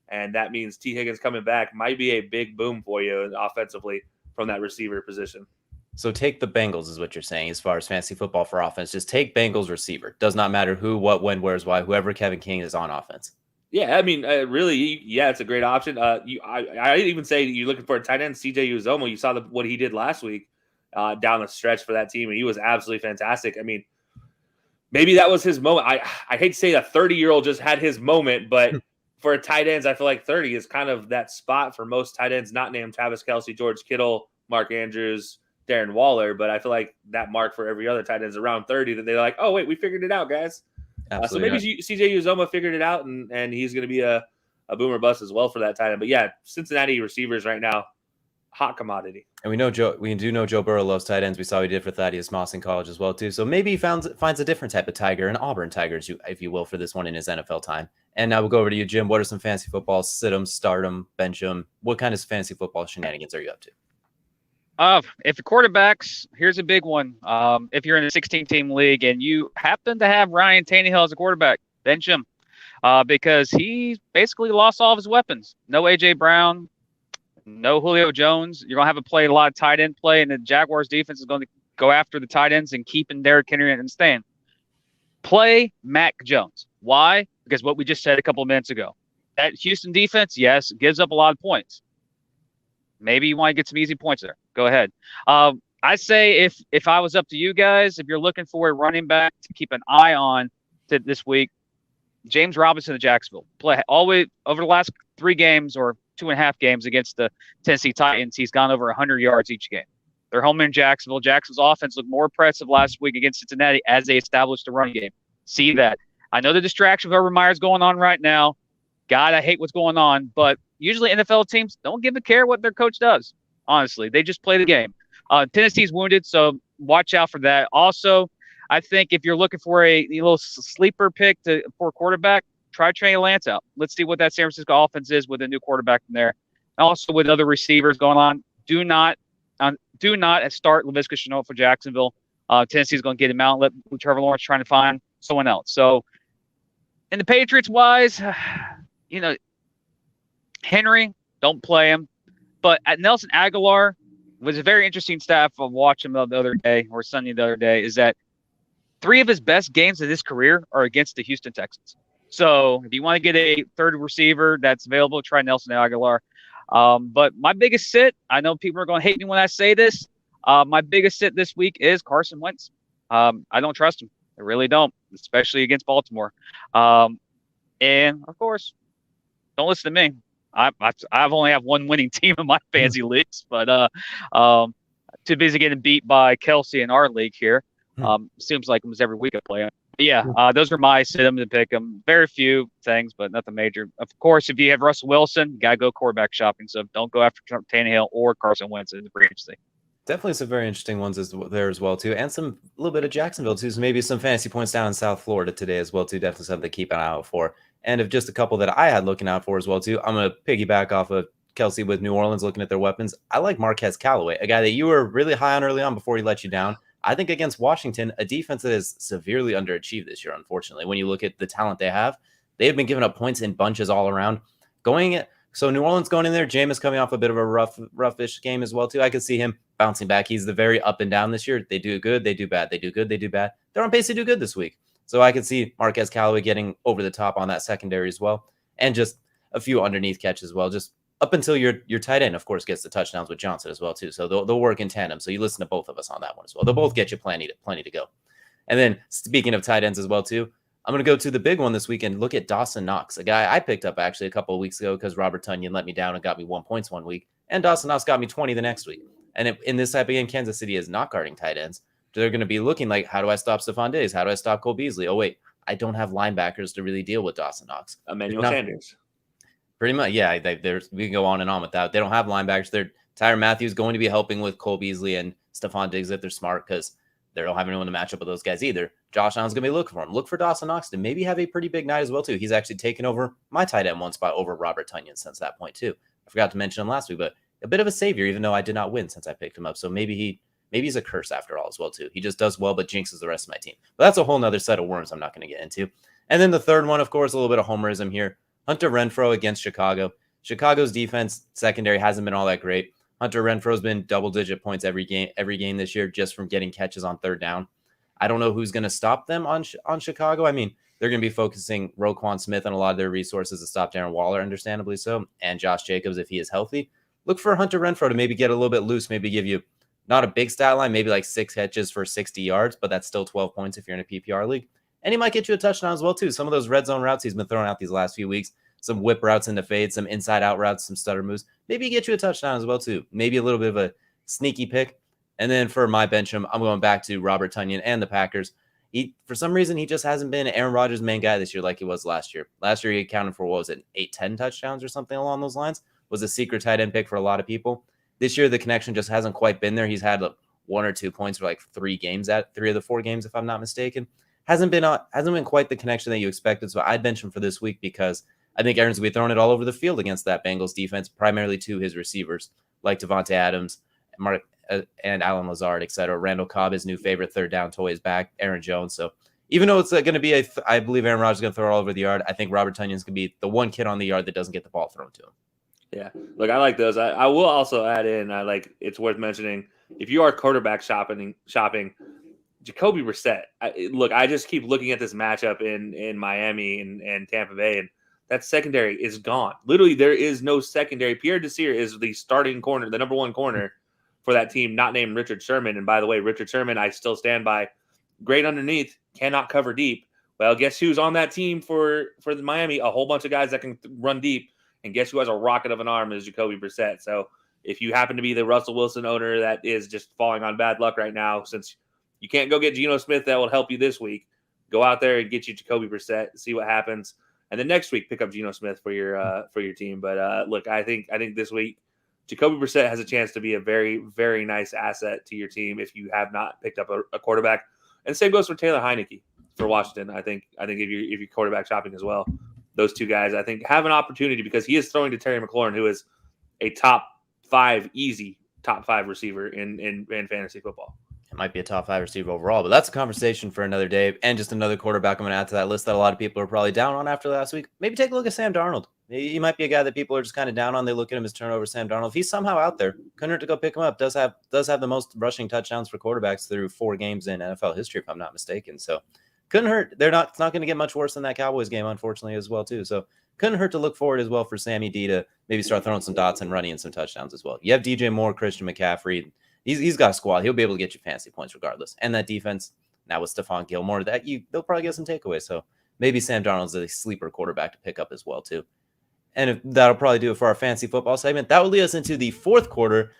And that means T. Higgins coming back might be a big boom for you offensively from that receiver position. So take the Bengals is what you're saying as far as fantasy football for offense. Just take Bengals receiver. Does not matter who, what, when, where's, why, whoever Kevin King is on offense. Yeah, I mean, really, yeah, it's a great option. I even say you're looking for a tight end, CJ Uzomah. You saw what he did last week down the stretch for that team, and he was absolutely fantastic. I mean, maybe that was his moment. I hate to say a 30-year-old just had his moment, but for tight ends, I feel like 30 is kind of that spot for most tight ends not named Travis Kelce, George Kittle, Mark Andrews, Darren Waller, but I feel like that mark for every other tight end is around 30 that they're like, oh, wait, we figured it out, guys. So maybe CJ Uzomah figured it out, and he's going to be a boomer bust as well for that tight end. But yeah, Cincinnati receivers right now, hot commodity. And we do know Joe Burrow loves tight ends. We saw he did for Thaddeus Moss in college as well too. So maybe he finds a different type of tiger, an Auburn Tigers, if you will, for this one in his NFL time. And now we'll go over to you, Jim. What are some fantasy football? Sit 'em, start 'em, bench 'em. What kind of fantasy football shenanigans are you up to? If the quarterbacks, here's a big one. If you're in a 16-team league and you happen to have Ryan Tannehill as a quarterback, bench him because he basically lost all of his weapons. No A.J. Brown, no Julio Jones. You're going to have to play a lot of tight end play, and the Jaguars defense is going to go after the tight ends and keeping Derrick Henry and staying. Play Mac Jones. Why? Because what we just said a couple of minutes ago. That Houston defense, yes, gives up a lot of points. Maybe you want to get some easy points there. Go ahead. I say if I was up to you guys, if you're looking for a running back to keep an eye on this week, James Robinson of Jacksonville. Play always over the last 3 games or 2.5 games against the Tennessee Titans. He's gone over 100 yards each game. They're home in Jacksonville. Jacksonville's offense looked more impressive last week against Cincinnati as they established the running game. See that. I know the distraction of Urban Meyer's going on right now. God, I hate what's going on, but usually NFL teams don't give a care what their coach does. Honestly, they just play the game. Tennessee's wounded, so watch out for that. Also, I think if you're looking for a little sleeper pick for quarterback, try Trey Lance out. Let's see what that San Francisco offense is with a new quarterback in there. Also, with other receivers going on, do not start Laviska Shenault for Jacksonville. Tennessee's going to get him out and let Trevor Lawrence trying to find someone else. So, in the Patriots wise, Henry, don't play him. But at Nelson Aguilar was a very interesting stat of watching him the other day, or Sunday the other day, is that 3 of his best games of his career are against the Houston Texans. So if you want to get a third receiver that's available, try Nelson Aguilar. But my biggest sit, I know people are going to hate me when I say this, my biggest sit this week is Carson Wentz. I don't trust him. I really don't, especially against Baltimore. And, of course, don't listen to me. I've only have one winning team in my fantasy leagues, but too busy getting beat by Kelcey in our league here. Seems like almost every week I play him. But yeah, those are my sit-em and pick 'em. Very few things, but nothing major. Of course, if you have Russell Wilson, you got to go quarterback shopping. So don't go after Tannehill or Carson Wentz in the free agency. Definitely some very interesting ones there as well too, and a little bit of Jacksonville too. So maybe some fantasy points down in South Florida today as well too. Definitely something to keep an eye out for. And if just a couple that I had looking out for as well too, I'm gonna piggyback off of Kelcey with New Orleans looking at their weapons. I like Marquez Callaway, a guy that you were really high on early on before he let you down. I think against Washington, a defense that is severely underachieved this year, unfortunately. When you look at the talent they have been giving up points in bunches all around. So New Orleans going in there, Jameis coming off a bit of a roughish game as well too. I could see him bouncing back. He's the very up and down this year. They do good, they do bad. They do good, they do bad. They're on pace to do good this week. So I could see Marquez Callaway getting over the top on that secondary as well. And just a few underneath catches as well. Just up until your tight end, of course, gets the touchdowns with Johnson as well too. So they'll work in tandem. So you listen to both of us on that one as well. They'll both get you plenty to go. And then speaking of tight ends as well too, I'm going to go to the big one this weekend. Look at Dawson Knox, a guy I picked up actually a couple of weeks ago because Robert Tonyan let me down and got me 1 points one week. And Dawson Knox got me 20 the next week. And in this type of game, Kansas City is not guarding tight ends. They're going to be looking like, how do I stop Stephon Diggs? How do I stop Cole Beasley? Oh, wait, I don't have linebackers to really deal with Dawson Knox. Emmanuel Sanders. Pretty much, yeah. We can go on and on with that. They don't have linebackers. Tyrann Mathieu going to be helping with Cole Beasley and Stephon Diggs if they're smart because they don't have anyone to match up with those guys either. Josh Allen's going to be looking for him. Look for Dawson Knox to maybe have a pretty big night as well, too. He's actually taken over my tight end one spot over Robert Tonyan since that point, too. I forgot to mention him last week, but a bit of a savior, even though I did not win since I picked him up. So maybe he's a curse after all as well, too. He just does well, but jinxes the rest of my team. But that's a whole nother set of worms I'm not going to get into. And then the third one, of course, a little bit of homerism here. Hunter Renfrow against Chicago. Chicago's defense secondary hasn't been all that great. Hunter Renfrow's been double-digit points every game this year just from getting catches on third down. I don't know who's going to stop them on Chicago. I mean, they're going to be focusing Roquan Smith and a lot of their resources to stop Darren Waller, understandably so, and Josh Jacobs if he is healthy. Look for Hunter Renfrow to maybe get a little bit loose, maybe give you not a big stat line, maybe like 6 catches for 60 yards, but that's still 12 points if you're in a PPR league. And he might get you a touchdown as well, too. Some of those red zone routes he's been throwing out these last few weeks, some whip routes into fade, some inside-out routes, some stutter moves. Maybe get you a touchdown as well, too. Maybe a little bit of a sneaky pick. And then for my bench, I'm going back to Robert Tonyan and the Packers. For some reason, he just hasn't been Aaron Rodgers' main guy this year like he was last year. Last year, he accounted for, 8-10 touchdowns or something along those lines. Was a secret tight end pick for a lot of people. This year, the connection just hasn't quite been there. He's had 1 or 2 points for like 3 of the 4 games, if I'm not mistaken. Hasn't been quite the connection that you expected. So I'd bench him for this week because I think Aaron's going to be throwing it all over the field against that Bengals defense, primarily to his receivers like Devontae Adams, and Alan Lazard, etc. Randall Cobb, his new favorite third down toy, is back. Aaron Jones. So even though it's going to be I believe Aaron Rodgers is going to throw it all over the yard, I think Robert Tonyan's going to be the one kid on the yard that doesn't get the ball thrown to him. Yeah, look, I like those. I will also add in, it's worth mentioning, if you are quarterback shopping, Jacoby Brissett. I just keep looking at this matchup in Miami and Tampa Bay, and that secondary is gone. Literally, there is no secondary. Pierre Desir is the starting corner, the number 1 corner for that team, not named Richard Sherman. And by the way, Richard Sherman, I still stand by, great underneath, cannot cover deep. Well, guess who's on that team for the Miami? A whole bunch of guys that can run deep. And guess who has a rocket of an arm is Jacoby Brissett. So if you happen to be the Russell Wilson owner that is just falling on bad luck right now, since you can't go get Gino Smith that will help you this week, go out there and get you Jacoby Brissett, see what happens. And then next week, pick up Gino Smith for your team. But look, I think this week, Jacoby Brissett has a chance to be a very, very nice asset to your team if you have not picked up a quarterback. And same goes for Taylor Heineke for Washington. I think if you're quarterback shopping as well, those 2 guys I think have an opportunity because he is throwing to Terry McLaurin, who is a top 5 receiver in fantasy football. It might be a top 5 receiver overall, but that's a conversation for another day. And just another quarterback I'm going to add to that list that a lot of people are probably down on after last week. Maybe take a look at Sam Darnold. He might be a guy that people are just kind of down on. They look at him as turnover Sam Darnold. If he's somehow out there, couldn't hurt to go pick him up. Does have the most rushing touchdowns for quarterbacks through 4 games in NFL history, if I'm not mistaken. So couldn't hurt. It's not going to get much worse than that Cowboys game, unfortunately, as well, too. So couldn't hurt to look forward as well for Sammy D to maybe start throwing some dots and running in some touchdowns as well. You have DJ Moore, Christian McCaffrey. He's got a squad. He'll be able to get you fancy points regardless. And that defense, now with Stephon Gilmore, they'll probably get some takeaways. So maybe Sam Darnold's a sleeper quarterback to pick up as well, too. And that'll probably do it for our fantasy football segment. That will lead us into the fourth quarter.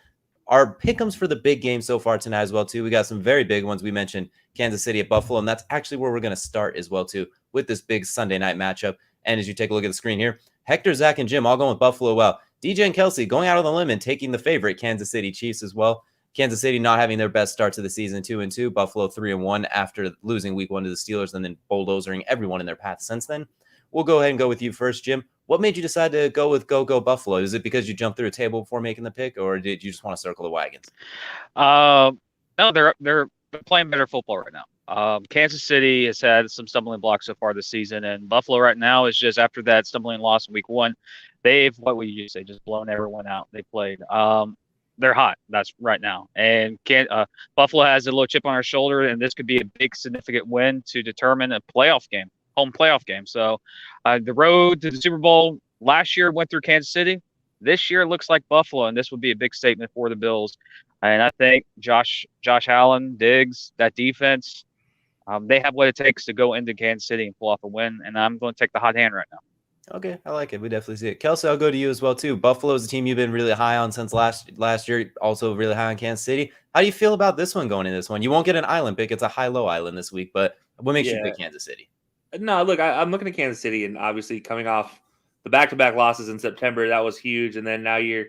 Our pick'ems for the big game so far tonight as well, too. We got some very big ones. We mentioned Kansas City at Buffalo, and that's actually where we're going to start as well, too, with this big Sunday night matchup. And as you take a look at the screen here, Hector, Zach, and Jim all going with Buffalo. Well, DJ and Kelcey going out on the limb and taking the favorite Kansas City Chiefs as well. Kansas City not having their best start to the season, 2-2. Buffalo 3-1 after losing week 1 to the Steelers and then bulldozering everyone in their path since then. We'll go ahead and go with you first, Jim. What made you decide to go with Go Buffalo? Is it because you jumped through a table before making the pick, or did you just want to circle the wagons? No, they're playing better football right now. Kansas City has had some stumbling blocks so far this season, and Buffalo right now is just after that stumbling loss in week 1. They've, what would you say, just blown everyone out. They played. They're hot. That's right now. And Buffalo has a little chip on their shoulder, and this could be a big, significant win to determine a playoff game, home playoff game. So the road to the Super Bowl last year went through Kansas City. This year it looks like Buffalo, and this would be a big statement for the Bills. And I think Josh Allen, Diggs, that defense, They have what it takes to go into Kansas City and pull off a win, and I'm going to take the hot hand right now. Okay, I like it. We definitely see it. Kelcey, I'll go to you as well too. Buffalo is a team you've been really high on since last year. Also really high on Kansas City. How do you feel about this one going in this one? You won't get an island pick. It's a high-low island this week, but what makes you pick Kansas City? No, look, I'm looking at Kansas City, and obviously coming off the back-to-back losses in September, that was huge. And then now you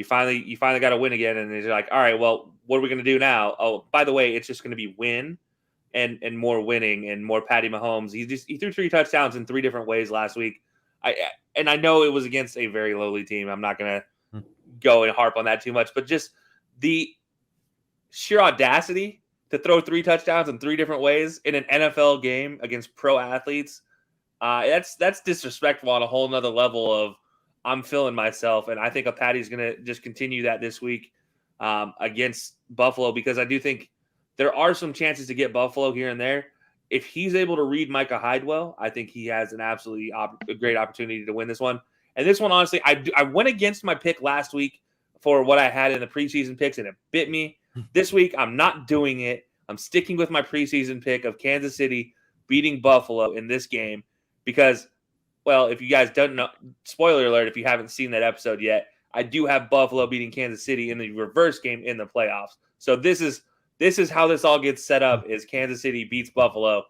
finally got to win again, and you're like, all right, well, what are we going to do now? Oh, by the way, it's just going to be win and more winning and more Patty Mahomes. He threw 3 touchdowns in 3 different ways last week. I know it was against a very lowly team. I'm not going to go and harp on that too much, but just the sheer audacity to throw 3 touchdowns in 3 different ways in an NFL game against pro athletes, that's disrespectful on a whole nother level of I'm feeling myself. And I think Patty's going to just continue that this week against Buffalo, because I do think there are some chances to get Buffalo here and there. If he's able to read Micah Hyde well, I think he has an absolutely great opportunity to win this one. And this one, honestly, I went against my pick last week for what I had in the preseason picks, and it bit me. This week, I'm not doing it. I'm sticking with my preseason pick of Kansas City beating Buffalo in this game because, well, if you guys don't know, spoiler alert, if you haven't seen that episode yet, I do have Buffalo beating Kansas City in the reverse game in the playoffs. So this is how this all gets set up, is Kansas City beats Buffalo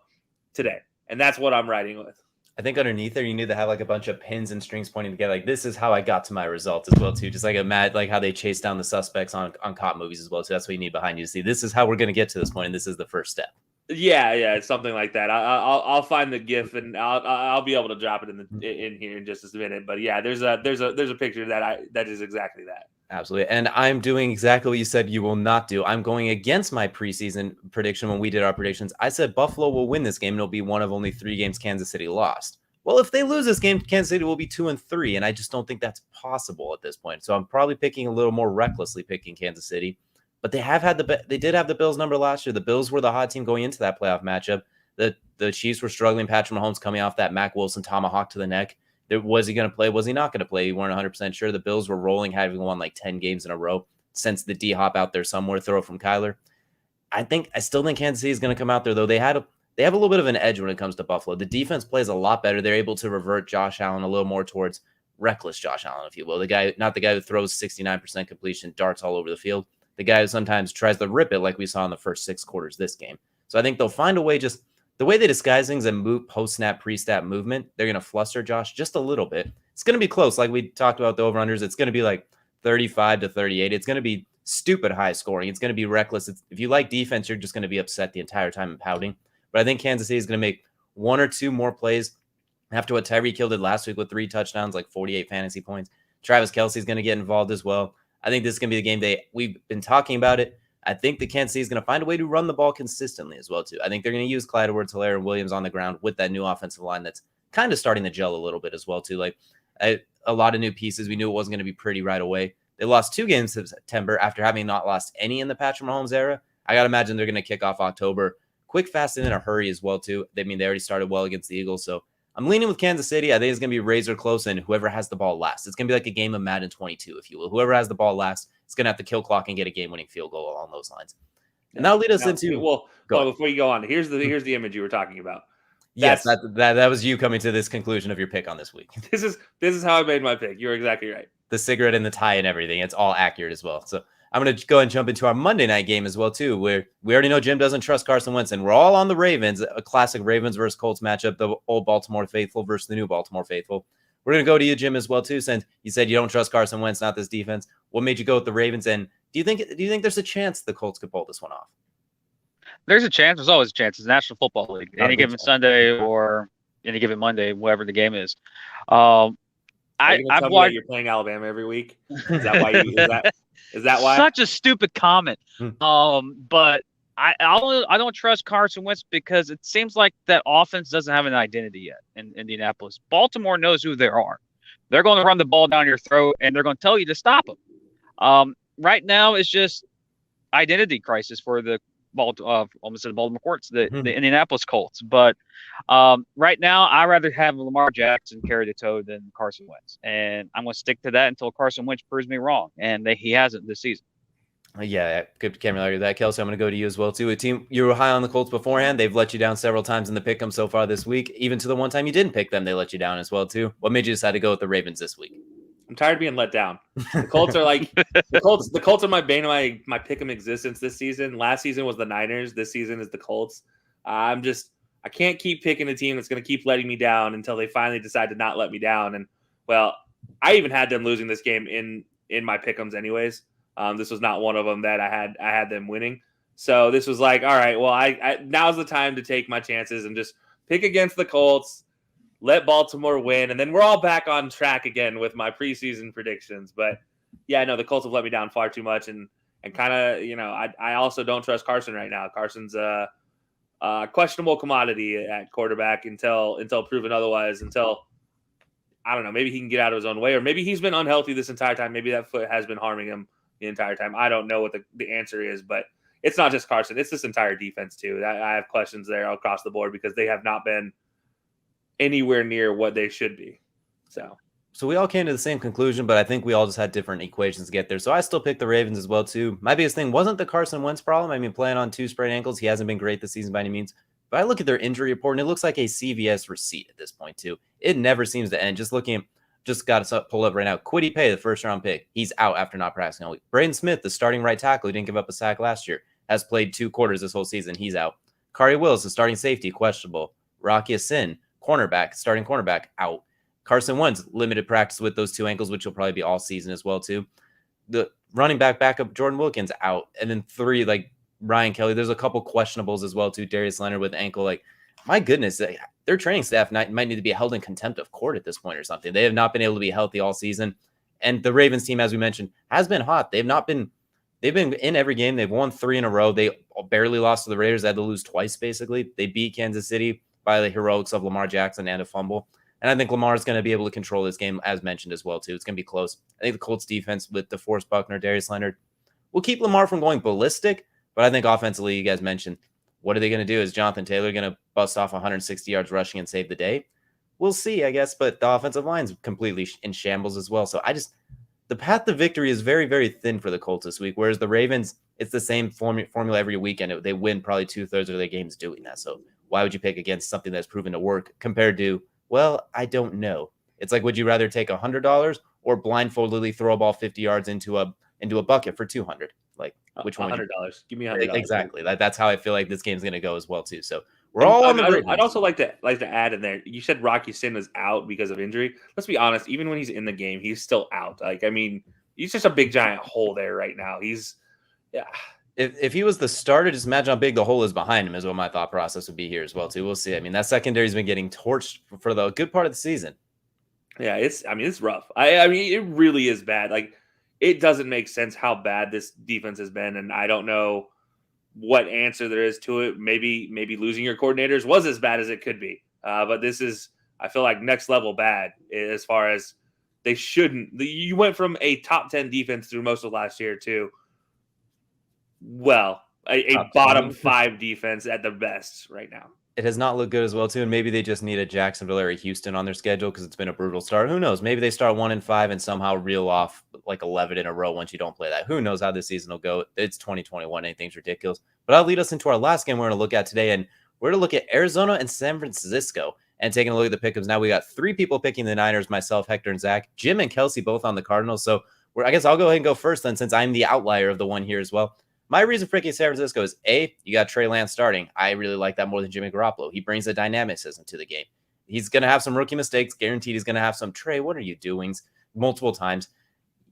today. And that's what I'm riding with. I think underneath there, you need to have like a bunch of pins and strings pointing together. Like, this is how I got to my result as well, too. Just like like how they chase down the suspects on cop movies as well. So that's what you need behind you to see. This is how we're going to get to this point, and this is the first step. Yeah, it's something like that. I'll find the GIF and I'll be able to drop it in here in just a minute. But yeah, there's a picture that is exactly that. Absolutely. And I'm doing exactly what you said you will not do. I'm going against my preseason prediction when we did our predictions. I said Buffalo will win this game, and it'll be one of only 3 games Kansas City lost. Well, if they lose this game, Kansas City will be 2-3, and I just don't think that's possible at this point. So I'm probably picking a little more recklessly picking Kansas City. But they did have the Bills number last year. The Bills were the hot team going into that playoff matchup. The Chiefs were struggling. Patrick Mahomes coming off that Mac Wilson tomahawk to the neck. Was he going to play? Was he not going to play? We weren't 100% sure. The Bills were rolling, having won like 10 games in a row since the D-hop out there somewhere, throw from Kyler. I still think Kansas City is going to come out there, though. They have a little bit of an edge when it comes to Buffalo. The defense plays a lot better. They're able to revert Josh Allen a little more towards reckless Josh Allen, if you will. Not the guy who throws 69% completion, darts all over the field. The guy who sometimes tries to rip it like we saw in the first 6 quarters this game. So I think they'll find a way, just the way they disguise things and move post-snap, pre-snap movement, they're going to fluster Josh just a little bit. It's going to be close. Like we talked about the over-unders, it's going to be like 35-38. It's going to be stupid high scoring. It's going to be reckless. If you like defense, you're just going to be upset the entire time and pouting. But I think Kansas City is going to make 1 or 2 more plays after what Tyreek Hill did last week with 3 touchdowns, like 48 fantasy points. Travis Kelce is going to get involved as well. I think this is going to be the game we've been talking about it. I think the Kansas City is going to find a way to run the ball consistently as well, too. I think they're going to use Clyde Edwards-Helaire and Williams on the ground with that new offensive line that's kind of starting to gel a little bit as well, too. Like a lot of new pieces. We knew it wasn't going to be pretty right away. They lost 2 games in September after having not lost any in the Patrick Mahomes era. I got to imagine they're going to kick off October quick, fast, and in a hurry as well, too. They already started well against the Eagles, so I'm leaning with Kansas City. I think it's going to be razor close, and whoever has the ball last. It's going to be like a game of Madden 22, if you will. Whoever has the ball last is going to have to kill clock and get a game-winning field goal along those lines. And that'll lead us into... Well, before you go on, here's the image you were talking about. Yes, that was you coming to this conclusion of your pick on this week. This is how I made my pick. You're exactly right. The cigarette and the tie and everything. It's all accurate as well. So I'm going to go ahead and jump into our Monday night game as well, too, where we already know Jim doesn't trust Carson Wentz, and we're all on the Ravens, a classic Ravens versus Colts matchup, the old Baltimore faithful versus the new Baltimore faithful. We're going to go to you, Jim, as well, too, since you said you don't trust Carson Wentz, not this defense. What made you go with the Ravens, and do you think there's a chance the Colts could pull this one off? There's a chance. There's always a chance. It's the National Football League. Any given Sunday or any given Monday, whatever the game is. I've watched. You're playing Alabama every week. Is that why? Is that why? Such a stupid comment. But I don't trust Carson Wentz because it seems like that offense doesn't have an identity yet in Indianapolis. Baltimore knows who they are. They're going to run the ball down your throat, and they're going to tell you to stop them. Right now, it's just identity crisis for the almost the Baltimore Colts, the Indianapolis Colts. But right now, I'd rather have Lamar Jackson carry the toe than Carson Wentz. And I'm going to stick to that until Carson Wentz proves me wrong. And he hasn't this season. Yeah, good camera with that. Kelcey, I'm going to go to you as well, too. A team you were high on the Colts beforehand. They've let you down several times in the pick 'em so far this week. Even to the one time you didn't pick them, they let you down as well, too. What made you decide to go with the Ravens this week? I'm tired of being let down. The Colts are like the Colts are my bane of my pick 'em existence this season. Last season was the Niners. This season is the Colts. I can't keep picking a team that's going to keep letting me down until they finally decide to not let me down. And well, I even had them losing this game in my pick 'ems anyways. This was not one of them that I had them winning. So this was like, all right, well, I now's the time to take my chances and just pick against the Colts, let Baltimore win, and then we're all back on track again with my preseason predictions. But yeah, no, the Colts have let me down far too much, and kind of, I also don't trust Carson right now. Carson's a questionable commodity at quarterback until proven otherwise. Until I don't know, maybe he can get out of his own way, or maybe he's been unhealthy this entire time. Maybe that foot has been harming him the entire time. I don't know what the answer is, but it's not just Carson. It's this entire defense too. I have questions there across the board because they have not been anywhere near what they should be. So we all came to the same conclusion, but I think we all just had different equations to get there. So I still picked the Ravens as well, too. My biggest thing wasn't the Carson Wentz problem. I mean, playing on 2 sprained ankles, he hasn't been great this season by any means. But I look at their injury report, and it looks like a CVS receipt at this point, too. It never seems to end. Just got to pull up right now. Kwity Paye, the first-round pick, he's out after not practicing all week. Braden Smith, the starting right tackle, who didn't give up a sack last year, has played 2 quarters this whole season. He's out. Kari Willis, the starting safety, questionable. Rocky Sin, starting cornerback, out. Carson Wentz, limited practice with those 2 ankles, which will probably be all season as well, too. The running backup, Jordan Wilkins, out. And then 3, like Ryan Kelly. There's a couple questionables as well, too. Darius Leonard with ankle. Like, my goodness, their training staff might need to be held in contempt of court at this point or something. They have not been able to be healthy all season. And the Ravens team, as we mentioned, has been hot. They've been in every game. They've won 3 in a row. They barely lost to the Raiders. They had to lose twice, basically. They beat Kansas City by the heroics of Lamar Jackson and a fumble. And I think Lamar is going to be able to control this game, as mentioned as well, too. It's going to be close. I think the Colts defense with DeForest Buckner, Darius Leonard, will keep Lamar from going ballistic. But I think offensively, you guys mentioned, what are they going to do? Is Jonathan Taylor going to bust off 160 yards rushing and save the day? We'll see, I guess. But the offensive line's completely in shambles as well. So the path to victory is very, very thin for the Colts this week. Whereas the Ravens, it's the same formula every weekend. They win probably 2/3 of their games doing that. So why would you pick against something that's proven to work compared to, well, I don't know. It's like, would you rather take $100 or blindfoldedly throw a ball 50 yards into a bucket for $200? Like, which one? $100. Give me $100. Exactly. That's how I feel like this game's going to go as well, too. So we're all on the Ravens. I'd also like to add in there. You said Rocky Sin was out because of injury. Let's be honest. Even when he's in the game, he's still out. Like, I mean, he's just a big giant hole there right now. If he was the starter, just imagine how big the hole is behind him is what my thought process would be here as well, too. We'll see. I mean, that secondary's been getting torched for the good part of the season. Yeah, it's rough. I mean, it really is bad. Like, it doesn't make sense how bad this defense has been, and I don't know what answer there is to it. Maybe losing your coordinators was as bad as it could be. But this is, I feel like, next level bad as far as they shouldn't. You went from a top 10 defense through most of last year to, well, a bottom 5 defense at the best right now. It has not looked good as well, too. And maybe they just need a Jacksonville or a Houston on their schedule because it's been a brutal start. Who knows? Maybe they start 1-5 and somehow reel off like 11 in a row once you don't play that. Who knows how this season will go? It's 2021. Anything's ridiculous. But I'll lead us into our last game we're going to look at today. And we're going to look at Arizona and San Francisco and taking a look at the pickups. Now we got 3 people picking the Niners, myself, Hector, and Zach. Jim and Kelcey both on the Cardinals. So I guess I'll go ahead and go first then since I'm the outlier of the one here as well. My reason for picking San Francisco is, A, you got Trey Lance starting. I really like that more than Jimmy Garoppolo. He brings a dynamicism to the game. He's going to have some rookie mistakes. Guaranteed he's going to have some, Trey, what are you doing? Multiple times.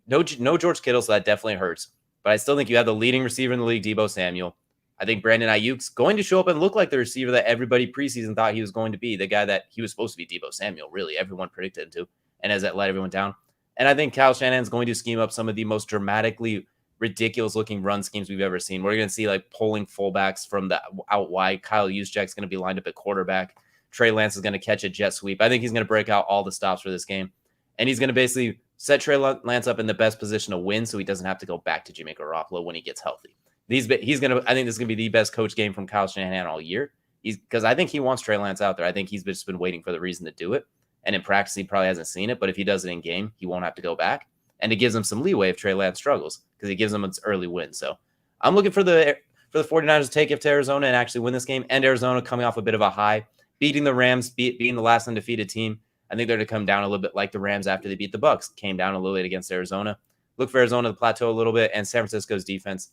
No George Kittle, so that definitely hurts. But I still think you have the leading receiver in the league, Deebo Samuel. I think Brandon Ayuk's going to show up and look like the receiver that everybody preseason thought he was going to be, the guy that he was supposed to be, Deebo Samuel, really. Everyone predicted him to, and has that let everyone down. And I think Kyle Shanahan's going to scheme up some of the most dramatically ridiculous-looking run schemes we've ever seen. We're going to see, like, pulling fullbacks from the out wide. Kyle Juszczyk's going to be lined up at quarterback. Trey Lance is going to catch a jet sweep. I think he's going to break out all the stops for this game. And he's going to basically set Trey Lance up in the best position to win so he doesn't have to go back to Jimmy Garoppolo when he gets healthy. I think this is going to be the best coach game from Kyle Shanahan all year. Because I think he wants Trey Lance out there. I think he's just been waiting for the reason to do it. And in practice, he probably hasn't seen it. But if he does it in game, he won't have to go back. and it gives them some leeway if Trey Lance struggles because it gives them its early win. So I'm looking for the 49ers to take it to Arizona and actually win this game. And Arizona coming off a bit of a high, beating the Rams, being the last undefeated team. I think they're to come down a little bit like the Rams after they beat the Bucs. Came down a little late against Arizona. Look for Arizona to plateau a little bit, and San Francisco's defense,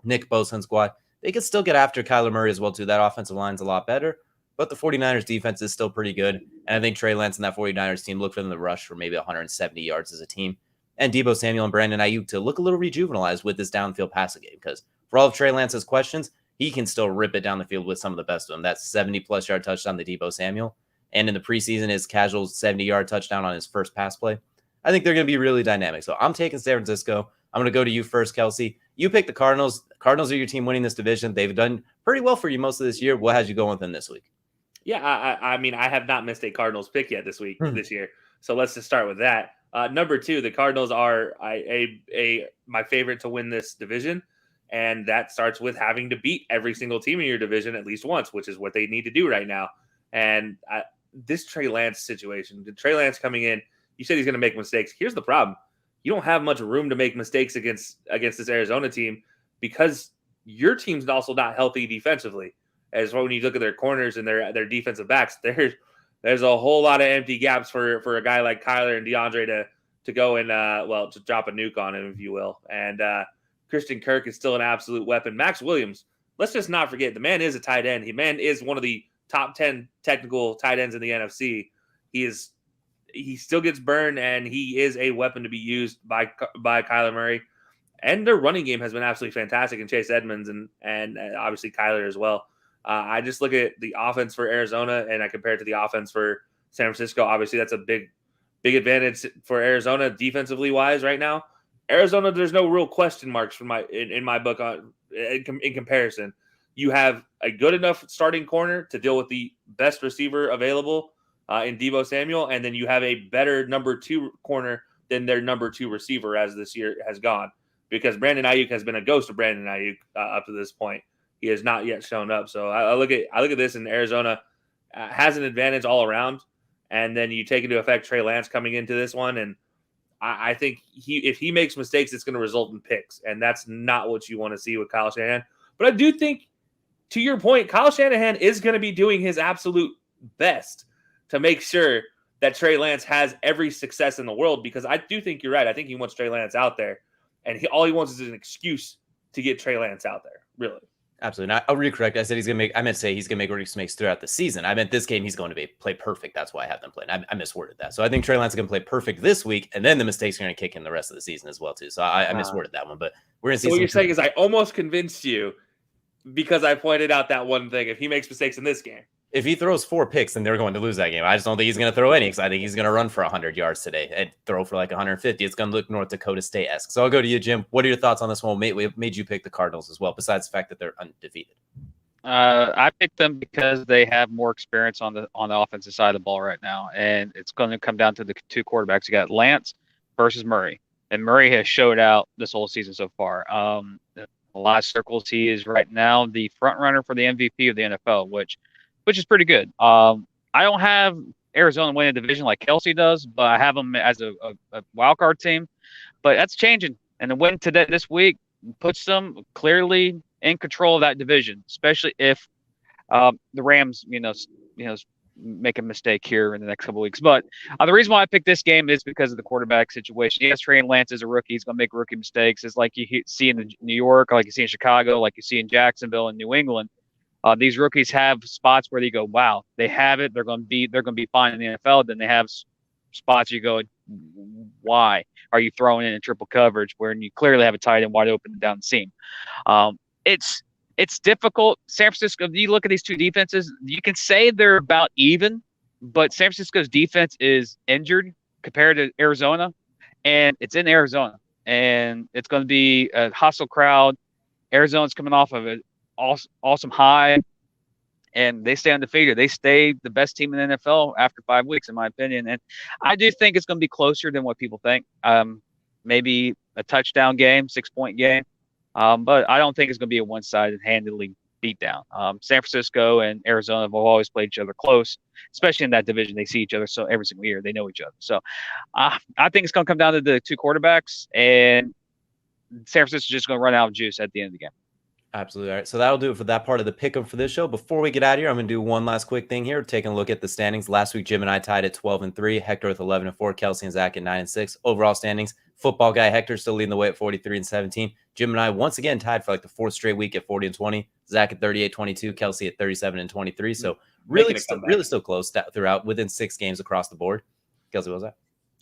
Nick Bosa's squad, they could still get after Kyler Murray as well, too. That offensive line's a lot better, but the 49ers defense is still pretty good. And I think Trey Lance and that 49ers team look for them to rush for maybe 170 yards as a team. And Deebo Samuel and Brandon Ayuk to look a little rejuvenalized with this downfield passing game, because for all of Trey Lance's questions, he can still rip it down the field with some of the best of them. That 70-plus yard touchdown to Deebo Samuel. And in the preseason, his casual 70-yard touchdown on his first pass play. I think they're going to be really dynamic. So I'm taking San Francisco. I'm going to go to you first, Kelcey. You pick the Cardinals. Cardinals are your team winning this division. They've done pretty well for you most of this year. What has you going with them this week? Yeah, I mean, I have not missed a Cardinals pick yet this year. So let's just start with that. Number 2, the Cardinals are my favorite to win this division. And that starts with having to beat every single team in your division at least once, which is what they need to do right now. And this Trey Lance situation, Trey Lance coming in, you said he's going to make mistakes. Here's the problem. You don't have much room to make mistakes against this Arizona team because your team's also not healthy defensively. As well, when you look at their corners and their defensive backs, there's a whole lot of empty gaps for a guy like Kyler and DeAndre to go and to drop a nuke on him, if you will. And Christian Kirk is still an absolute weapon. Max Williams, let's just not forget, the man is a tight end. Man is one of the top 10 technical tight ends in the NFC. He still gets burned, and he is a weapon to be used by Kyler Murray. And their running game has been absolutely fantastic in Chase Edmonds and obviously Kyler as well. I just look at the offense for Arizona and I compare it to the offense for San Francisco. Obviously, that's a big advantage for Arizona defensively wise right now. Arizona, there's no real question marks in my book in comparison. You have a good enough starting corner to deal with the best receiver available in Deebo Samuel, and then you have a better number 2 corner than their number 2 receiver as this year has gone, because Brandon Ayuk has been a ghost of Brandon Ayuk up to this point. He has not yet shown up. So I look at this, and Arizona has an advantage all around. And then you take into effect Trey Lance coming into this one, and I think if he makes mistakes, it's going to result in picks, and that's not what you want to see with Kyle Shanahan. But I do think, to your point, Kyle Shanahan is going to be doing his absolute best to make sure that Trey Lance has every success in the world, because I do think you're right. I think he wants Trey Lance out there, and all he wants is an excuse to get Trey Lance out there, really. Absolutely not. I'll recorrect. I said I meant to say he's going to make mistakes throughout the season. I meant this game he's going to play perfect. That's why I have them playing. I misworded that. So I think Trey Lance is going to play perfect this week, and then the mistakes are going to kick in the rest of the season as well, too. So I misworded that one, but we're going to see. So what you're saying is I almost convinced you because I pointed out that one thing. If he makes mistakes in this game. If he throws 4 picks, then they're going to lose that game. I just don't think he's going to throw any, because I think he's going to run for 100 yards today and throw for like 150. It's going to look North Dakota State-esque. So I'll go to you, Jim. What are your thoughts on this one? What made you pick the Cardinals as well, besides the fact that they're undefeated? I picked them because they have more experience on the offensive side of the ball right now, and it's going to come down to the 2 quarterbacks. You got Lance versus Murray, and Murray has showed out this whole season so far. A lot of circles, he is right now the front runner for the MVP of the NFL, which is pretty good. I don't have Arizona winning a division like Kelcey does, but I have them as a wild card team. But that's changing, and the win today this week puts them clearly in control of that division, especially if the Rams, make a mistake here in the next couple of weeks. But the reason why I picked this game is because of the quarterback situation. Yes, Trey Lance is a rookie. He's going to make rookie mistakes. It's like you see in New York, like you see in Chicago, like you see in Jacksonville and New England. These rookies have spots where you go, wow, they have it. They're going to be fine in the NFL. Then they have spots you go, why are you throwing in triple coverage when you clearly have a tight end wide open down the seam? It's difficult. San Francisco, if you look at these 2 defenses, you can say they're about even, but San Francisco's defense is injured compared to Arizona, and it's in Arizona, and it's going to be a hostile crowd. Arizona's coming off of an awesome high, and they stay undefeated. They stay the best team in the NFL after 5 weeks, in my opinion. And I do think it's going to be closer than what people think. Maybe a touchdown game, 6-point game. But I don't think it's going to be a one-sided, handily beatdown. San Francisco and Arizona have always played each other close, especially in that division. They see each other so every single year. They know each other. So I think it's going to come down to the two quarterbacks, and San Francisco's just going to run out of juice at the end of the game. Absolutely. All right. So that'll do it for that part of the pick'em for this show. Before we get out of here, I'm going to do one last quick thing here. Taking a look at the standings. Last week, Jim and I tied at 12-3. Hector with 11-4. Kelcey and Zach at 9-6. Overall standings. Football guy Hector still leading the way at 43-17. Jim and I once again tied for like the fourth straight week at 40-20. Zach at 38-22. Kelcey at 37-23. So really still close throughout within 6 games across the board. Kelcey, what was that?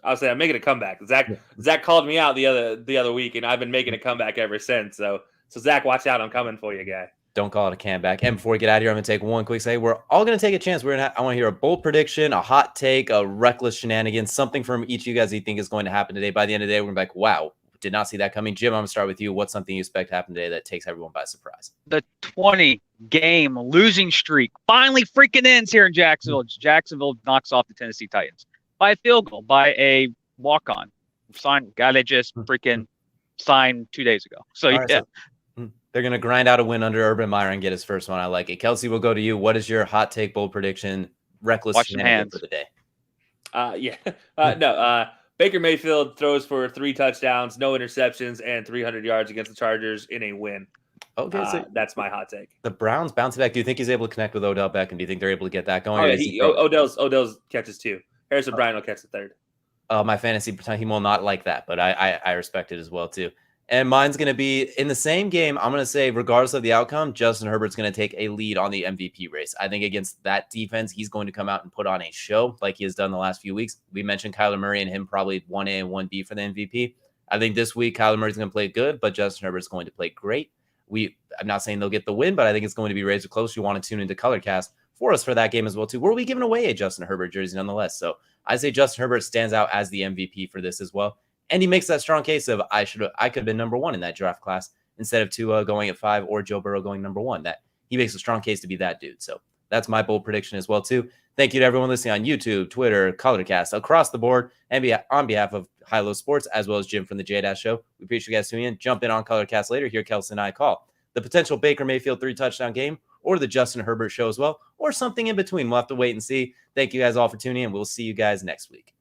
I was saying I'm making a comeback. Zach called me out the other week, and I've been making a comeback ever since. So Zach, watch out! I'm coming for you, guy. Don't call it a comeback. And before we get out of here, I'm going to take one quick say. We're all going to take a chance. I want to hear a bold prediction, a hot take, a reckless shenanigans, something from each of you guys you think is going to happen today. By the end of the day, we're going to be like, wow, did not see that coming. Jim, I'm going to start with you. What's something you expect to happen today that takes everyone by surprise? The 20-game losing streak finally freaking ends here in Jacksonville. Jacksonville knocks off the Tennessee Titans by a field goal, by a walk-on. Guy they just freaking signed 2 days ago. So, right, yeah. They're going to grind out a win under Urban Meyer and get his first one. I like it. Kelcey, we'll go to you. What is your hot take, bold prediction, reckless shenanigans for the day? Baker Mayfield throws for 3 touchdowns, no interceptions, and 300 yards against the Chargers in a win. Okay, so that's my hot take. The Browns bouncing back. Do you think he's able to connect with Odell Beckham? Do you think they're able to get that going? Oh, yeah, Odell's catches 2. Harrison Bryant will catch the 3rd. My fantasy team will not like that, but I respect it as well too. And mine's going to be in the same game. I'm going to say, regardless of the outcome, Justin Herbert's going to take a lead on the MVP race. I think against that defense, he's going to come out and put on a show like he has done the last few weeks. We mentioned Kyler Murray and him probably 1A and 1B for the MVP. I think this week Kyler Murray's going to play good, but Justin Herbert's going to play great. I'm not saying they'll get the win, but I think it's going to be razor close. You want to tune into Colorcast for us for that game as well too. We'll be giving away a Justin Herbert jersey nonetheless. So I say Justin Herbert stands out as the MVP for this as well. And he makes that strong case of I could have been number 1 in that draft class instead of Tua going at 5 or Joe Burrow going number 1. That he makes a strong case to be that dude. So that's my bold prediction as well too. Thank you to everyone listening on YouTube, Twitter, Colorcast, across the board, and on behalf of High Low Sports as well as Jim from the J-Dash Show. We appreciate you guys tuning in. Jump in on Colorcast later. Hear Kelcey and I call the potential Baker Mayfield 3-touchdown game or the Justin Herbert show as well, or something in between. We'll have to wait and see. Thank you guys all for tuning in. We'll see you guys next week.